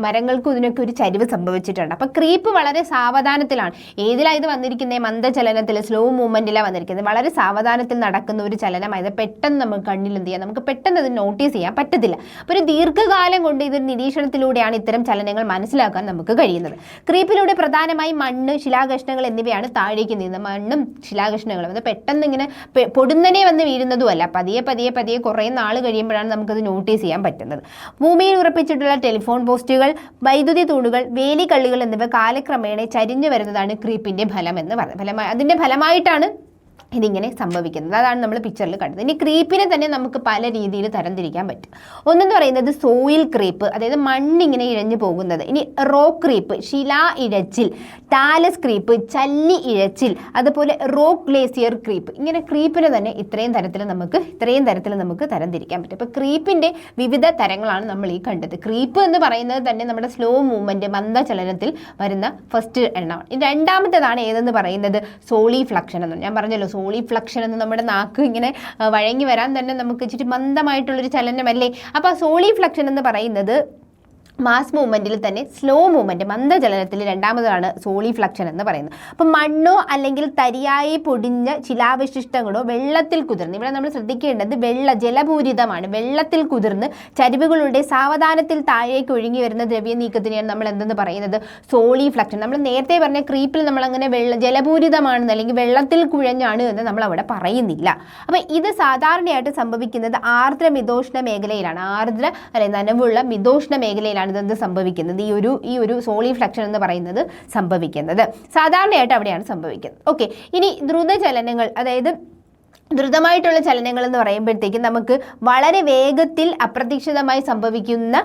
മരങ്ങൾക്കും ഇതിനൊക്കെ ഒരു ചരിവ് സംഭവിച്ചിട്ടുണ്ട്. അപ്പോൾ ക്രീപ്പ് വളരെ സാവധാനത്തിലാണ്. ഏതിലാണ് ഇത് വന്നിരിക്കുന്നത്? മന്ദചലനത്തിൽ, സ്ലോ മൂവ്മെൻറ്റിലാണ് വന്നിരിക്കുന്നത്. വളരെ സാവധാനത്തിൽ നടക്കുന്ന ഒരു ചലനമായത് പെട്ടെന്ന് നമുക്ക് കണ്ണിൽ എന്ത് ചെയ്യാം, നമുക്ക് പെട്ടെന്ന് അത് നോട്ടീസ് ചെയ്യാൻ പറ്റത്തില്ല. അപ്പോൾ ഒരു ദീർഘകാലം കൊണ്ട് ഇതൊരു നിരീക്ഷണത്തിലൂടെയാണ് ഇത്തരം ചലനങ്ങൾ മനസ്സിലാക്കാൻ നമുക്ക് കഴിയുന്നത്. ക്രീപ്പിലൂടെ പ്രധാനമായും മണ്ണ്, ശിലാകഷ്ണങ്ങൾ എന്നിവയാണ് താഴേക്ക് നീങ്ങുന്നത്. മണ്ണും ശിലാകഷ്ണങ്ങളും അത് പെട്ടെന്ന് ഇങ്ങനെ പൊടുന്നനെ വന്ന് വീഴുന്നതുമല്ല. പതിയെ കുറേ നാൾ കഴിയുമ്പോഴാണ് നമുക്കത് നോട്ടീസ് ചെയ്യാൻ പറ്റുന്നത്. ഭൂമിയിൽ ഉറപ്പിച്ചിട്ടുള്ള ടെലിഫോൺ പോസ്റ്റുകൾ, വൈദ്യുതി തൂണുകൾ, വേലിക്കള്ളികൾ എന്നിവ കാലക്രമേണ ചരിഞ്ഞു വരുന്നതാണ് ക്രീപ്പിന്റെ ഫലം എന്ന് പറയുന്നത്. അതിന്റെ ഫലമായിട്ടാണ് ഇതിങ്ങനെ സംഭവിക്കുന്നത്. അതാണ് നമ്മൾ പിക്ചറിൽ കണ്ടത്. ഇനി ക്രീപ്പിനെ തന്നെ നമുക്ക് പല രീതിയിൽ തരംതിരിക്കാൻ പറ്റും. ഒന്നെന്ന് പറയുന്നത് സോയിൽ ക്രീപ്പ്, അതായത് മണ്ണിങ്ങനെ ഇഴഞ്ഞു പോകുന്നത്. ഇനി റോക്ക് ക്രീപ്പ്, ശിലാ ഇഴച്ചിൽ, ടാലസ് ക്രീപ്പ്, ചല്ലി ഇഴച്ചിൽ, അതുപോലെ റോക്ക് ഗ്ലേസിയർ ക്രീപ്പ്. ഇങ്ങനെ ക്രീപ്പിനെ തന്നെ ഇത്രയും തരത്തിൽ നമുക്ക് തരംതിരിക്കാൻ പറ്റും. അപ്പോൾ ക്രീപ്പിൻ്റെ വിവിധ തരങ്ങളാണ് നമ്മൾ ഈ കണ്ടത്. ക്രീപ്പ് എന്ന് പറയുന്നത് തന്നെ നമ്മുടെ സ്ലോ മൂവ്മെൻറ്റ്, മന്ദചലനത്തിൽ വരുന്ന ഫസ്റ്റ് എണ്ണമാണ്. രണ്ടാമത്തേതാണ് ഏതെന്ന് പറയുന്നത് സോളിഫ്ലക്ഷൻ എന്ന്. ഞാൻ പറഞ്ഞല്ലോ സോളിഫ്ലക്ഷൻ എന്ന് നമ്മുടെ നാക്ക് ഇങ്ങനെ വഴങ്ങി വരാൻ തന്നെ നമുക്ക് ഇച്ചിരി മന്ദമായിട്ടുള്ളൊരു ചലനമല്ലേ. അപ്പോൾ സോളിഫ്ലക്ഷൻ എന്ന് പറയുന്നത് മാസ് മൂവ്മെൻറ്റിൽ തന്നെ സ്ലോ മൂവ്മെൻറ്റ്, മന്ദചലനത്തിൽ രണ്ടാമതാണ് സോളിഫ്ലക്ഷൻ എന്ന് പറയുന്നത്. അപ്പം മണ്ണോ അല്ലെങ്കിൽ തരിയായി പൊടിഞ്ഞ ശിലാവശിഷ്ടങ്ങളോ വെള്ളത്തിൽ കുതിർന്ന്, ഇവിടെ നമ്മൾ ശ്രദ്ധിക്കേണ്ടത് ജലപൂരിതമാണ്, വെള്ളത്തിൽ കുതിർന്ന് ചരിവുകളുടെ സാവധാനത്തിൽ താഴേക്ക് ഒഴുകി വരുന്ന ദ്രവ്യ നീക്കത്തിനെയാണ് നമ്മൾ എന്തെന്ന് പറയുന്നത് സോളിഫ്ലക്ഷൻ. നമ്മൾ നേരത്തെ പറഞ്ഞ ക്രീപ്പിൽ നമ്മളങ്ങനെ ജലപൂരിതമാണെന്ന് അല്ലെങ്കിൽ വെള്ളത്തിൽ കുഴഞ്ഞാണ് എന്ന് നമ്മൾ അവിടെ പറയുന്നില്ല. അപ്പം ഇത് സാധാരണയായിട്ട് സംഭവിക്കുന്നത് ആർദ്ര മിതോഷ്ണ മേഖലയിലാണ്. നനവുള്ള മിതോഷ്ണ മേഖലയിലാണ് ഇതെന്ത് സംഭവിക്കുന്നത്, ഈ ഒരു സോളിഫ്ലക്ഷൻ എന്ന് പറയുന്നത് സംഭവിക്കുന്നത്. സാധാരണയായിട്ട് അവിടെയാണ് സംഭവിക്കുന്നത്. ഓക്കെ, ഇനി ദ്രുതചലനങ്ങൾ, അതായത് ദ്രുതമായിട്ടുള്ള ചലനങ്ങൾ എന്ന് പറയുമ്പോഴത്തേക്കും നമുക്ക് വളരെ വേഗത്തിൽ അപ്രതീക്ഷിതമായി സംഭവിക്കുന്ന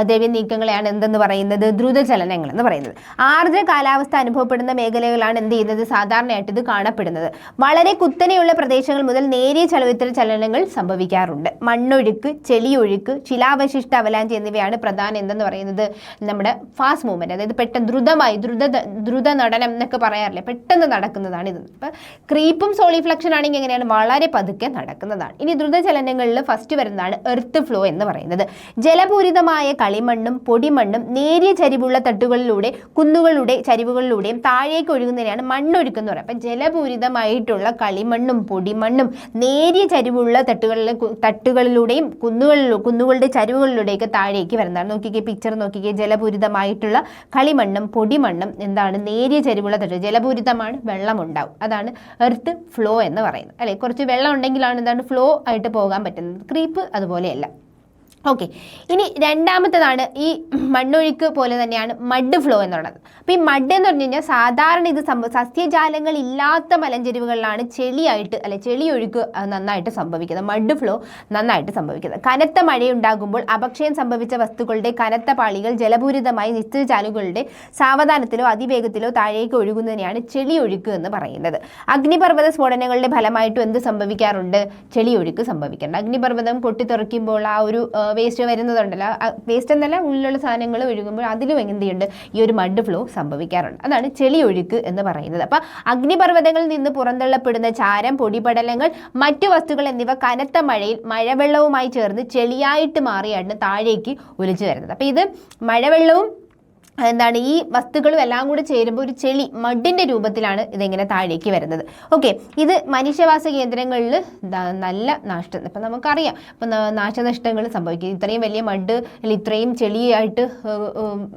ദ്രവ്യ നീക്കങ്ങളെയാണ് എന്തെന്ന് പറയുന്നത് ദ്രുതചലനങ്ങൾ എന്ന് പറയുന്നത്. ആർദ്ര കാലാവസ്ഥ അനുഭവപ്പെടുന്ന മേഖലകളാണ് എന്ത് ചെയ്യുന്നത് സാധാരണയായിട്ട് ഇത് കാണപ്പെടുന്നത്. വളരെ കുത്തനെയുള്ള പ്രദേശങ്ങൾ മുതൽ നേരിയ ചലവിത്തര ചലനങ്ങൾ സംഭവിക്കാറുണ്ട്. മണ്ണൊഴുക്ക്, ചെളിയൊഴുക്ക്, ശിലാവശിഷ്ട അവലാഞ്ച് എന്നിവയാണ് പ്രധാന എന്തെന്ന് പറയുന്നത് നമ്മുടെ ഫാസ്റ്റ് മൂവ്മെൻറ്റ്, അതായത് പെട്ടെന്ന് ദ്രുത നടനം എന്നൊക്കെ പറയാറില്ലേ, പെട്ടെന്ന് നടക്കുന്നതാണ് ഇത്. ഇപ്പം ക്രീപ്പും സോളിഫ്ലക്ഷൻ ആണെങ്കിൽ എങ്ങനെയാണ് വളരെ പതുക്കെ നടക്കുന്നതാണ്. ഇനി ദ്രുതചലനങ്ങളിൽ ഫസ്റ്റ് വരുന്നതാണ് എർത്ത് ഫ്ലോ എന്ന് പറയുന്നത്. ജലപൂരിതമായ കളിമണ്ണും പൊടിമണ്ണും നേരിയ ചരിവുള്ള തട്ടുകളിലൂടെ കുന്നുകളുടെ ചരിവുകളിലൂടെയും താഴേക്ക് ഒഴുകുന്നതിനെയാണ് മണ്ണൊഴുക്ക് എന്ന് പറയുന്നത്. അപ്പം ജലപൂരിതമായിട്ടുള്ള കളിമണ്ണും പൊടിമണ്ണും നേരിയ ചരിവുള്ള തട്ടുകളിലൂടെയും കുന്നുകളുടെ ചരിവുകളിലൂടെയൊക്കെ താഴേക്ക് വരുന്നതാണ്. നോക്കിക്കേ പിക്ചർ നോക്കിക്കേ, ജലപൂരിതമായിട്ടുള്ള കളിമണ്ണും പൊടിമണ്ണും എന്താണ് നേരിയ ചരിവുള്ള തട്ട്, ജലപൂരിതമാണ്, വെള്ളം ഉണ്ടാവും, അതാണ് എർത്ത് ഫ്ലോ എന്ന് പറയുന്നത് അല്ലെ. കുറച്ച് വെള്ളം ഉണ്ടെങ്കിലാണ് എന്താണ് ഫ്ലോ ആയിട്ട് പോകാൻ പറ്റുന്നത്. ക്രീപ്പ് അതുപോലെയല്ല. ഓക്കെ, ഇനി രണ്ടാമത്തേതാണ് ഈ മണ്ണൊഴുക്ക് പോലെ തന്നെയാണ് മഡ് ഫ്ലോ എന്നുള്ളത്. അപ്പോൾ ഈ മഡ് എന്ന് പറഞ്ഞു കഴിഞ്ഞാൽ സാധാരണ ഇത് സസ്യജാലങ്ങൾ ഇല്ലാത്ത മലഞ്ചെരിവുകളിലാണ് ചെളിയൊഴുക്ക് നന്നായിട്ട് സംഭവിക്കുന്നത്, മഡ് ഫ്ലോ നന്നായിട്ട് സംഭവിക്കുന്നത്. കനത്ത മഴയുണ്ടാകുമ്പോൾ അപക്ഷയം സംഭവിച്ച വസ്തുക്കളുടെ കനത്ത പാളികൾ ജലപൂരിതമായി നിശ്ചിത ചാലുകളുടെ സാവധാനത്തിലോ അതിവേഗത്തിലോ താഴേക്ക് ഒഴുകുന്നതിനെയാണ് ചെളിയൊഴുക്ക് എന്ന് പറയുന്നത്. അഗ്നിപർവ്വത സ്ഫോടനങ്ങളുടെ ഫലമായിട്ടും എന്ത് സംഭവിക്കാറുണ്ട്? ചെളിയൊഴുക്ക് സംഭവിക്കാറുണ്ട്. അഗ്നിപർവ്വതം പൊട്ടിത്തെറിക്കുമ്പോൾ ആ ഒരു വേസ്റ്റ് വരുന്നതുണ്ടല്ലോ, വേസ്റ്റ് എന്നല്ല ഉള്ളിലുള്ള സാധനങ്ങൾ ഒഴുകുമ്പോൾ അതിലും എന്തുണ്ട് ഈ ഒരു മഡ് ഫ്ലോ സംഭവിക്കാറുണ്ട്. അതാണ് ചെളിയൊഴുക്ക് എന്ന് പറയുന്നത്. അപ്പം അഗ്നിപർവ്വതങ്ങളിൽ നിന്ന് പുറന്തള്ളപ്പെടുന്ന ചാരം, പൊടിപടലങ്ങൾ, മറ്റു വസ്തുക്കൾ എന്നിവ കനത്ത മഴയിൽ മഴവെള്ളവുമായി ചേർന്ന് ചെളിയായിട്ട് മാറിയാണ് താഴേക്ക് ഒലിച്ചു വരുന്നത്. അപ്പം ഇത് മഴവെള്ളവും ഈ വസ്തുക്കളും എല്ലാം കൂടെ ചേരുമ്പോൾ ഒരു ചെളി മഡിൻ്റെ രൂപത്തിലാണ് ഇതെങ്ങനെ താഴേക്ക് വരുന്നത്. ഓക്കെ, ഇത് മനുഷ്യവാസ കേന്ദ്രങ്ങളിൽ നല്ല നാശം, ഇപ്പം നമുക്കറിയാം ഇപ്പം നാശനഷ്ടങ്ങൾ സംഭവിക്കും. ഇത്രയും വലിയ മഡ് അല്ലെങ്കിൽ ഇത്രയും ചെളിയായിട്ട്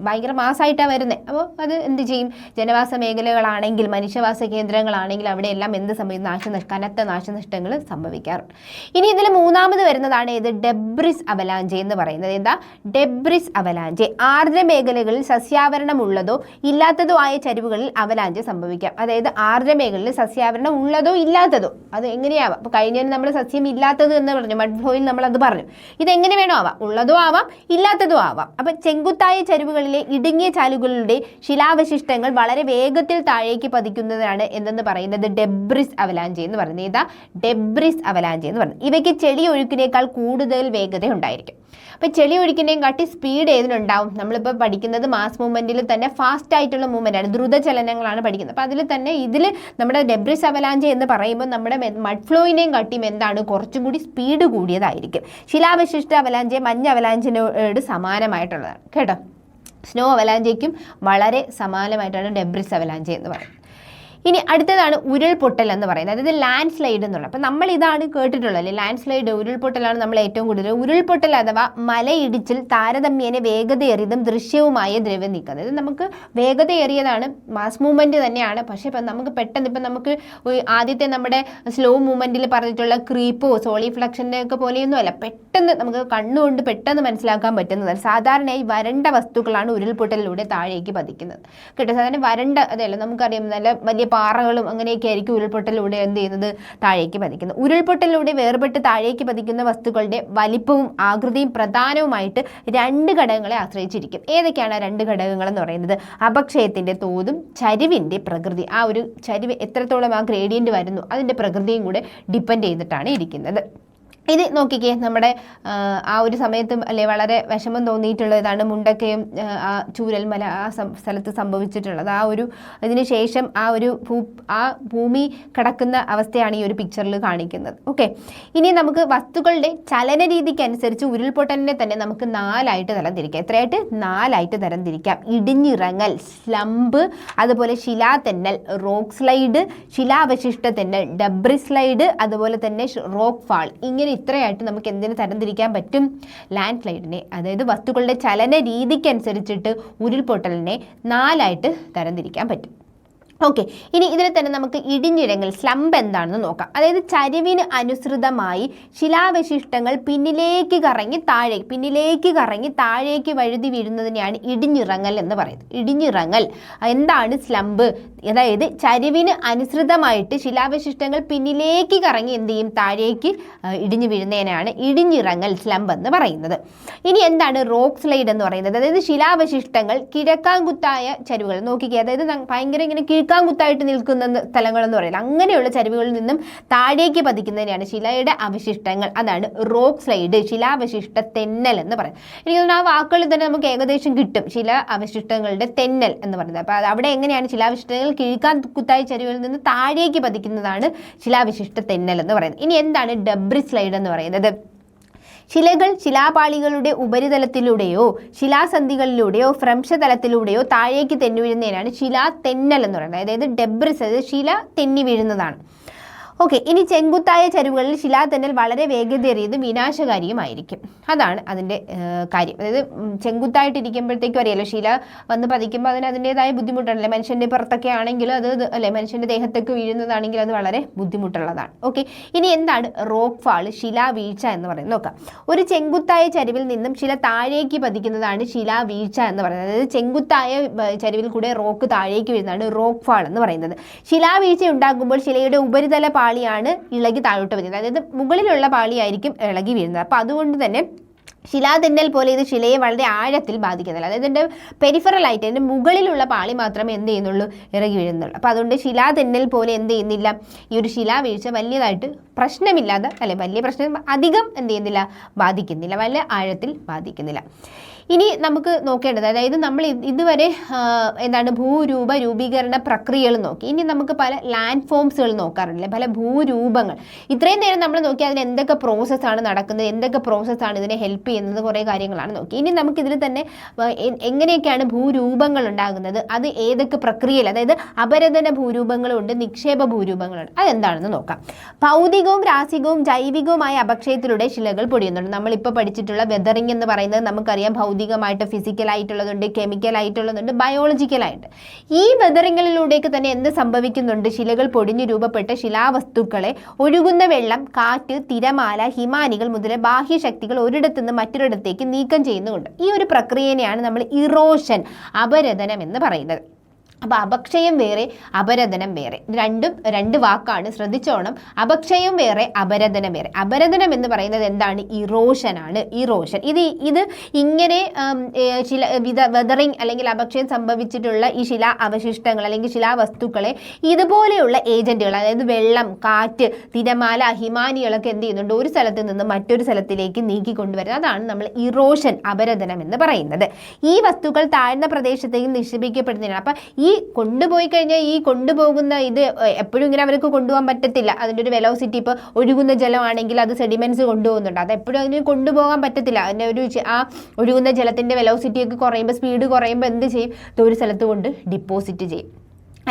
ഭയങ്കര മാസമായിട്ടാണ് വരുന്നത്. അപ്പോൾ അത് എന്ത് ചെയ്യും? ജനവാസ മേഖലകളാണെങ്കിൽ, മനുഷ്യവാസ കേന്ദ്രങ്ങളാണെങ്കിൽ അവിടെയെല്ലാം എന്ത് സംഭവിക്കും? കനത്ത നാശനഷ്ടങ്ങൾ സംഭവിക്കാറുണ്ട്. ഇനി ഇതിൽ മൂന്നാമത് വരുന്നതാണ് ഇത് ഡെബ്രിസ് അവലാഞ്ചെ എന്ന് പറയുന്നത്. എന്താ ഡെബ്രിസ് അവലാഞ്ചെ? ആർദ്ര മേഖലകളിൽ സസ്യാവരണമുള്ളതോ ഇല്ലാത്തതോ ആയ ചരിവുകളിൽ അവലാഞ്ച് സംഭവിക്കാം. അതായത് ആർദ്ര മേഖലയിൽ സസ്യാവരണം ഉള്ളതോ ഇല്ലാത്തതോ, അത് എങ്ങനെയാവാം. അപ്പോൾ കഴിഞ്ഞ നമ്മൾ സസ്യം ഇല്ലാത്തത് എന്ന് പറഞ്ഞു, മഡ് ഫ്ലോയിൽ നമ്മളത് പറഞ്ഞു. ഇതെങ്ങനെ വേണോ ആവാം, ഉള്ളതോ ആവാം ഇല്ലാത്തതോ ആവാം. അപ്പം ചെങ്കുത്തായ ചരിവുകളിലെ ഇടുങ്ങിയ ചാലുകളുടെ ശിലാവശിഷ്ടങ്ങൾ വളരെ വേഗത്തിൽ താഴേക്ക് പതിക്കുന്നതാണ് എന്തെന്ന് പറയുന്നത് ഡെബ്രിസ് അവലാഞ്ചെ എന്ന് പറയുന്നത്. ഇതാ ഡെബ്രിസ് അവലാഞ്ചെ എന്ന് പറയുന്നത്. ഇവയ്ക്ക് ചെളി ഒഴുക്കിനേക്കാൾ കൂടുതൽ വേഗത ഉണ്ടായിരിക്കും. അപ്പോൾ ചെളി ഒഴുക്കിൻ്റെയും കാട്ടി സ്പീഡ് ഏതിനുണ്ടാവും? നമ്മളിപ്പോൾ പഠിക്കുന്നത് മാസ് മൂവ്മെൻറ്റിൽ തന്നെ ഫാസ്റ്റ് ആയിട്ടുള്ള മൂവ്മെൻറ്റാണ്, ദ്രുത ചലനങ്ങളാണ് പഠിക്കുന്നത്. അപ്പോൾ അതിൽ തന്നെ ഇതിൽ നമ്മുടെ ഡെബ്രിസ് അവലാഞ്ചെ എന്ന് പറയുമ്പോൾ നമ്മുടെ മഡ് ഫ്ലോയിനെയും കാട്ടിയും എന്താണ് കുറച്ചും കൂടി സ്പീഡ് കൂടിയതായിരിക്കും. ശിലാവശിഷ്ട അവലാഞ്ചെ മഞ്ഞ അവലാഞ്ചിനോട് സമാനമായിട്ടുള്ളതാണ് കേട്ടോ. സ്നോ അവലാഞ്ചയ്ക്കും വളരെ സമാനമായിട്ടാണ് ഡെബ്രിസ് അവലാഞ്ചെ എന്ന് പറയുന്നത്. ഇനി അടുത്തതാണ് ഉരുൾപൊട്ടൽ എന്ന് പറയുന്നത്, അതായത് ലാൻഡ് സ്ലൈഡ് എന്നുള്ളത്. അപ്പം നമ്മൾ ഇതാണ് കേട്ടിട്ടുള്ളത്, ലാൻഡ് സ്ലൈഡ്, ഉരുൾപൊട്ടലാണ് നമ്മൾ ഏറ്റവും കൂടുതൽ. ഉരുൾപൊട്ടൽ അഥവാ മലയിടിച്ചിൽ താരതമ്യേന വേഗതയേറിയതും ദൃശ്യവുമായ ദ്രവ്യനീക്കം. അതായത് നമുക്ക് വേഗതയേറിയതാണ്, മാസ് മൂവ്മെൻറ്റ് തന്നെയാണ്. പക്ഷേ ഇപ്പം നമുക്ക് പെട്ടെന്ന് ഇപ്പം നമുക്ക് ആദ്യത്തെ നമ്മുടെ സ്ലോ മൂവ്മെൻറ്റിൽ പറഞ്ഞിട്ടുള്ള ക്രീപ്പോ സോളിഫ്ലക്ഷൻ്റെ ഒക്കെ പോലെയൊന്നും അല്ല, പെട്ടെന്ന് നമുക്ക് കണ്ണുകൊണ്ട് പെട്ടെന്ന് മനസ്സിലാക്കാൻ പറ്റുന്നതാണ്. സാധാരണയായി വരണ്ട വസ്തുക്കളാണ് ഉരുൾപൊട്ടലിലൂടെ താഴേക്ക് പതിക്കുന്നത് കേട്ടോ. സാധാരണ വരണ്ട അതല്ല, നമുക്കറിയാം നല്ല വലിയ പാറകളും അങ്ങനെയൊക്കെ ആയിരിക്കും ഉരുൾപൊട്ടലിലൂടെ എന്ത് ചെയ്യുന്നത് താഴേക്ക് പതിക്കുന്നത്. ഉരുൾപൊട്ടലിലൂടെ വേർപെട്ട് താഴേക്ക് പതിക്കുന്ന വസ്തുക്കളുടെ വലിപ്പവും ആകൃതിയും പ്രധാനവുമായിട്ട് രണ്ട് ഘടകങ്ങളെ ആശ്രയിച്ചിരിക്കും. ഏതൊക്കെയാണ് ആ രണ്ട് ഘടകങ്ങൾ എന്ന് പറയുന്നത്? അപക്ഷയത്തിൻ്റെ തോതും ചരിവിൻ്റെ പ്രകൃതി. ആ ഒരു ചരിവ് എത്രത്തോളം ആ ഗ്രേഡിയൻ്റ് വരുന്നു അതിൻ്റെ പ്രകൃതിയും കൂടെ ഡിപ്പെൻഡ് ചെയ്തിട്ടാണ് ഇരിക്കുന്നത്. ഇത് നോക്കിക്കേ, നമ്മുടെ ആ ഒരു സമയത്ത് അല്ലെ വളരെ വിഷമം തോന്നിയിട്ടുള്ളതാണ് മുണ്ടക്കയും ആ ചൂരൽമല ആ സ്ഥലത്ത് സംഭവിച്ചിട്ടുള്ളത്. ആ ഒരു ഇതിന് ശേഷം ആ ഭൂമി കിടക്കുന്ന അവസ്ഥയാണ് ഈ ഒരു പിക്ചറിൽ കാണിക്കുന്നത്. ഓക്കെ, ഇനി നമുക്ക് വസ്തുക്കളുടെ ചലന രീതിക്കനുസരിച്ച് ഉരുൾപൊട്ടലിനെ തന്നെ നമുക്ക് നാലായിട്ട് തരംതിരിക്കാം. എത്രയായിട്ട്? നാലായിട്ട് തരംതിരിക്കാം. ഇടിഞ്ഞിറങ്ങൽ, സ്ലംബ്, അതുപോലെ ശിലാതെന്നൽ, റോക്ക് സ്ലൈഡ്, ശിലാവശിഷ്ട തെന്നൽ, ഡബ്രിസ് സ്ലൈഡ്, അതുപോലെ തന്നെ റോക്ക് ഫാൾ. ഇങ്ങനെ ഇത്രയായിട്ട് നമുക്ക് എന്തിനു തരംതിരിക്കാൻ പറ്റും? ലാൻഡ് സ്ലൈഡിനെ, അതായത് വസ്തുക്കളുടെ ചലന രീതിക്കനുസരിച്ചിട്ട് ഉരുൾപൊട്ടലിനെ നാലായിട്ട് തരംതിരിക്കാൻ പറ്റും. ഓക്കെ, ഇനി ഇതിൽ തന്നെ നമുക്ക് ഇടിഞ്ഞിഴങ്ങൽ, സ്ലംബ് എന്താണെന്ന് നോക്കാം. അതായത് ചരിവിന് അനുസൃതമായി ശിലാവശിഷ്ടങ്ങൾ പിന്നിലേക്ക് കറങ്ങി താഴേക്ക് വഴുതി വീഴുന്നതിനെയാണ് ഇടിഞ്ഞിറങ്ങൽ എന്ന് പറയുന്നത്. ഇടിഞ്ഞിറങ്ങൽ എന്താണ്? സ്ലംബ്, അതായത് ചരിവിന് അനുസൃതമായിട്ട് ശിലാവശിഷ്ടങ്ങൾ പിന്നിലേക്ക് കറങ്ങി എന്ത് ചെയ്യും? താഴേക്ക് ഇടിഞ്ഞു വീഴുന്നതിനാണ് ഇടിഞ്ഞിറങ്ങൽ, സ്ലംബ് എന്ന് പറയുന്നത്. ഇനി എന്താണ് റോക്ക് സ്ലൈഡ് എന്ന് പറയുന്നത്? അതായത് ശിലാവശിഷ്ടങ്ങൾ കിഴക്കാങ്കുത്തായ ചരിവുകൾ നോക്കിക്കുക, അതായത് ഭയങ്കര ഇങ്ങനെ കുത്തായിട്ട് നിൽക്കുന്ന സ്ഥലങ്ങളെന്ന് പറയുന്നത് അങ്ങനെയുള്ള ചരിവുകളിൽ നിന്നും താഴേക്ക് പതിക്കുന്നതിനാണ് ശിലയുടെ അവശിഷ്ടങ്ങൾ, അതാണ് റോക്ക് സ്ലൈഡ്, ശിലാവശിഷ്ട തെന്നൽ എന്ന് പറയുന്നത്. എനിക്ക് തോന്നുന്നു ആ വാക്കുകളിൽ തന്നെ നമുക്ക് ഏകദേശം കിട്ടും ശില അവശിഷ്ടങ്ങളുടെ തെന്നൽ എന്ന് പറയുന്നത്. അപ്പോൾ അവിടെ എങ്ങനെയാണ് ശിലാവശിഷ്ടങ്ങൾ കുത്തായ ചരിവുകളിൽ നിന്ന് താഴേക്ക് പതിക്കുന്നതാണ് ശിലാവശിഷ്ട തെന്നൽ എന്ന് പറയുന്നത്. ഇനി എന്താണ് ഡബ്രിസ് സ്ലൈഡ് എന്ന് പറയുന്നത്? ശിലകൾ ശിലാപാളികളുടെ ഉപരിതലത്തിലൂടെയോ ശിലാസന്ധികളിലൂടെയോ ഭ്രംശതലത്തിലൂടെയോ താഴേക്ക് തെന്നി വീഴുന്നതിനാണ് ശിലാ തെന്നൽ എന്ന് പറയുന്നത്. അതായത് ഡെബ്രിസ്, അതായത് ശില തെന്നി വീഴുന്നതാണ്. ഓക്കെ, ഇനി ചെങ്കുത്തായ ചരിവുകളിൽ ശിലാതെന്നൽ വളരെ വേഗതയേറിയതും വിനാശകാരിയുമായിരിക്കും. അതാണ് അതിൻ്റെ കാര്യം. അതായത് ചെങ്കുത്തായിട്ടിരിക്കുമ്പോഴത്തേക്കും അറിയാലോ, ശില വന്ന് പതിക്കുമ്പോൾ അതിന് അതിൻ്റെതായ ബുദ്ധിമുട്ടാണല്ലേ. മനുഷ്യൻ്റെ പുറത്തൊക്കെ ആണെങ്കിലും അത് അല്ലെ, മനുഷ്യൻ്റെ ദേഹത്തൊക്കെ വീഴുന്നതാണെങ്കിൽ അത് വളരെ ബുദ്ധിമുട്ടുള്ളതാണ്. ഓക്കെ, ഇനി എന്താണ് റോക്ക് ഫാൾ, ശിലാവീഴ്ച എന്ന് പറയുന്നത് നോക്കാം. ഒരു ചെങ്കുത്തായ ചരിവിൽ നിന്നും ശില താഴേക്ക് പതിക്കുന്നതാണ് ശിലാവീഴ്ച എന്ന് പറയുന്നത്. അതായത് ചെങ്കുത്തായ ചരിവിൽ കൂടെ റോക്ക് താഴേക്ക് വീഴുന്നതാണ് റോക്ക് ഫാൾ എന്ന് പറയുന്നത്. ശിലാവീഴ്ച ഉണ്ടാകുമ്പോൾ ശിലയുടെ ഉപരിതല പാളിയാണ് ഇളകി താഴോട്ട് വരുന്നത്. അതായത് മുകളിലുള്ള പാളിയായിരിക്കും ഇളകി വീഴുന്നത്. അപ്പോൾ അതുകൊണ്ട് തന്നെ ശിലാതെന്നൽ പോലെ ഇത് ശിലയെ വളരെ ആഴത്തിൽ ബാധിക്കുന്നില്ല. അതായത് ഇതിൻ്റെ പെരിഫറലായിട്ട് അതിൻ്റെ മുകളിലുള്ള പാളി മാത്രമേ എന്ത് ചെയ്യുന്നുള്ളൂ, ഇറങ്ങി വീഴുന്നുള്ളൂ. അപ്പോൾ അതുകൊണ്ട് ശിലാതെന്നൽ പോലെ എന്ത് ചെയ്യുന്നില്ല, ഈ ഒരു ശിലാവീഴ്ച വലിയതായിട്ട് പ്രശ്നമില്ലാതെ അല്ലെ, വലിയ പ്രശ്നം അധികം എന്ത് ചെയ്യുന്നില്ല, ബാധിക്കുന്നില്ല, വലിയ ആഴത്തിൽ ബാധിക്കുന്നില്ല. ഇനി നമുക്ക് നോക്കേണ്ടത്, അതായത് നമ്മൾ ഇതുവരെ എന്താണ് ഭൂരൂപ രൂപീകരണ പ്രക്രിയകൾ നോക്കി. ഇനി നമുക്ക് പല ലാൻഡ് ഫോംസുകൾ നോക്കാറുണ്ടല്ലേ, പല ഭൂരൂപങ്ങൾ. ഇത്രയും നേരം നമ്മൾ നോക്കി അതിന് എന്തൊക്കെ പ്രോസസ്സാണ് നടക്കുന്നത്, എന്തൊക്കെ പ്രോസസ്സാണ് ഇതിനെ ഹെൽപ്പ് ചെയ്യുന്നത്, കുറേ കാര്യങ്ങളാണ് നോക്കി. ഇനി നമുക്കിതിൽ തന്നെ എങ്ങനെയൊക്കെയാണ് ഭൂരൂപങ്ങൾ ഉണ്ടാകുന്നത്, അത് ഏതൊക്കെ പ്രക്രിയയിൽ, അതായത് അപരദന ഭൂരൂപങ്ങളുണ്ട്, നിക്ഷേപ ഭൂരൂപങ്ങളുണ്ട്, അതെന്താണെന്ന് നോക്കാം. ഭൗതികവും രാസികവും ജൈവികവുമായ അപക്ഷയത്തിലൂടെ ശിലകൾ പൊടിയുന്നുണ്ട്. നമ്മളിപ്പോൾ പഠിച്ചിട്ടുള്ള വെതറിംഗ് എന്ന് പറയുന്നത് നമുക്കറിയാം, ഭൗതികമായിട്ട് ഫിസിക്കലായിട്ടുള്ളതുണ്ട്, കെമിക്കലായിട്ടുള്ളതുണ്ട്, ബയോളജിക്കലായിട്ട്. ഈ വെതറിങ്ങളിലൂടെയൊക്കെ തന്നെ എന്ത് സംഭവിക്കുന്നുണ്ട്, ശിലകൾ പൊടിഞ്ഞു രൂപപ്പെട്ട ശിലാവസ്തുക്കളെ ഒഴുകുന്ന വെള്ളം, കാറ്റ്, തിരമാല, ഹിമാനികൾ മുതലേ ബാഹ്യശക്തികൾ ഒരിടത്തുനിന്ന് മറ്റൊരിടത്തേക്ക് നീക്കം ചെയ്യുന്നുണ്ട്. ഈ ഒരു പ്രക്രിയനെയാണ് നമ്മൾ ഇറോഷൻ, അപരദനം എന്ന് പറയുന്നത്. അപ്പോൾ അപക്ഷയം വേറെ, അപരദനം വേറെ, രണ്ട് വാക്കാണ്, ശ്രദ്ധിച്ചോണം. അപക്ഷയം വേറെ, അപരദനം വേറെ. അപരദനം എന്ന് പറയുന്നത് എന്താണ്, ഇറോഷനാണ്. ഇറോഷൻ ഇത് ഇങ്ങനെ വെതറിങ് അല്ലെങ്കിൽ അപക്ഷയം സംഭവിച്ചിട്ടുള്ള ഈ ശിലാ അവശിഷ്ടങ്ങൾ അല്ലെങ്കിൽ ശിലാവസ്തുക്കളെ ഇതുപോലെയുള്ള ഏജന്റുകൾ, അതായത് വെള്ളം, കാറ്റ്, തിരമാല, ഹിമാനികളൊക്കെ എന്ത് ചെയ്യുന്നുണ്ട്, ഒരു സ്ഥലത്ത് നിന്ന് മറ്റൊരു സ്ഥലത്തിലേക്ക് നീക്കിക്കൊണ്ടുവരുന്നത്. അതാണ് നമ്മൾ ഇറോഷൻ, അപരദനം എന്ന് പറയുന്നത്. ഈ വസ്തുക്കൾ താഴ്ന്ന പ്രദേശത്തേക്ക് നിക്ഷേപിക്കപ്പെടുന്നതാണ്. അപ്പം ഈ കൊണ്ടുപോയി കഴിഞ്ഞാൽ ഈ കൊണ്ടുപോകുന്ന ഇത് എപ്പോഴും ഇങ്ങനെ അവർക്ക് കൊണ്ടുപോകാൻ പറ്റത്തില്ല. അതിൻ്റെ ഒരു വെലോസിറ്റി, ഇപ്പോൾ ഒഴുകുന്ന ജലമാണെങ്കിൽ അത് സെഡിമെൻറ്റ്സ് കൊണ്ടുപോകുന്നുണ്ട്, അത് എപ്പോഴും അതിന് കൊണ്ടുപോകാൻ പറ്റത്തില്ല. അതിൻ്റെ ഒരു ആ ഒഴുകുന്ന ജലത്തിൻ്റെ വെലോസിറ്റിയൊക്കെ കുറയുമ്പോൾ, സ്പീഡ് കുറയുമ്പോൾ എന്ത് ചെയ്യും, ഒരു സ്ഥലത്ത് കൊണ്ട് ഡിപ്പോസിറ്റ് ചെയ്യും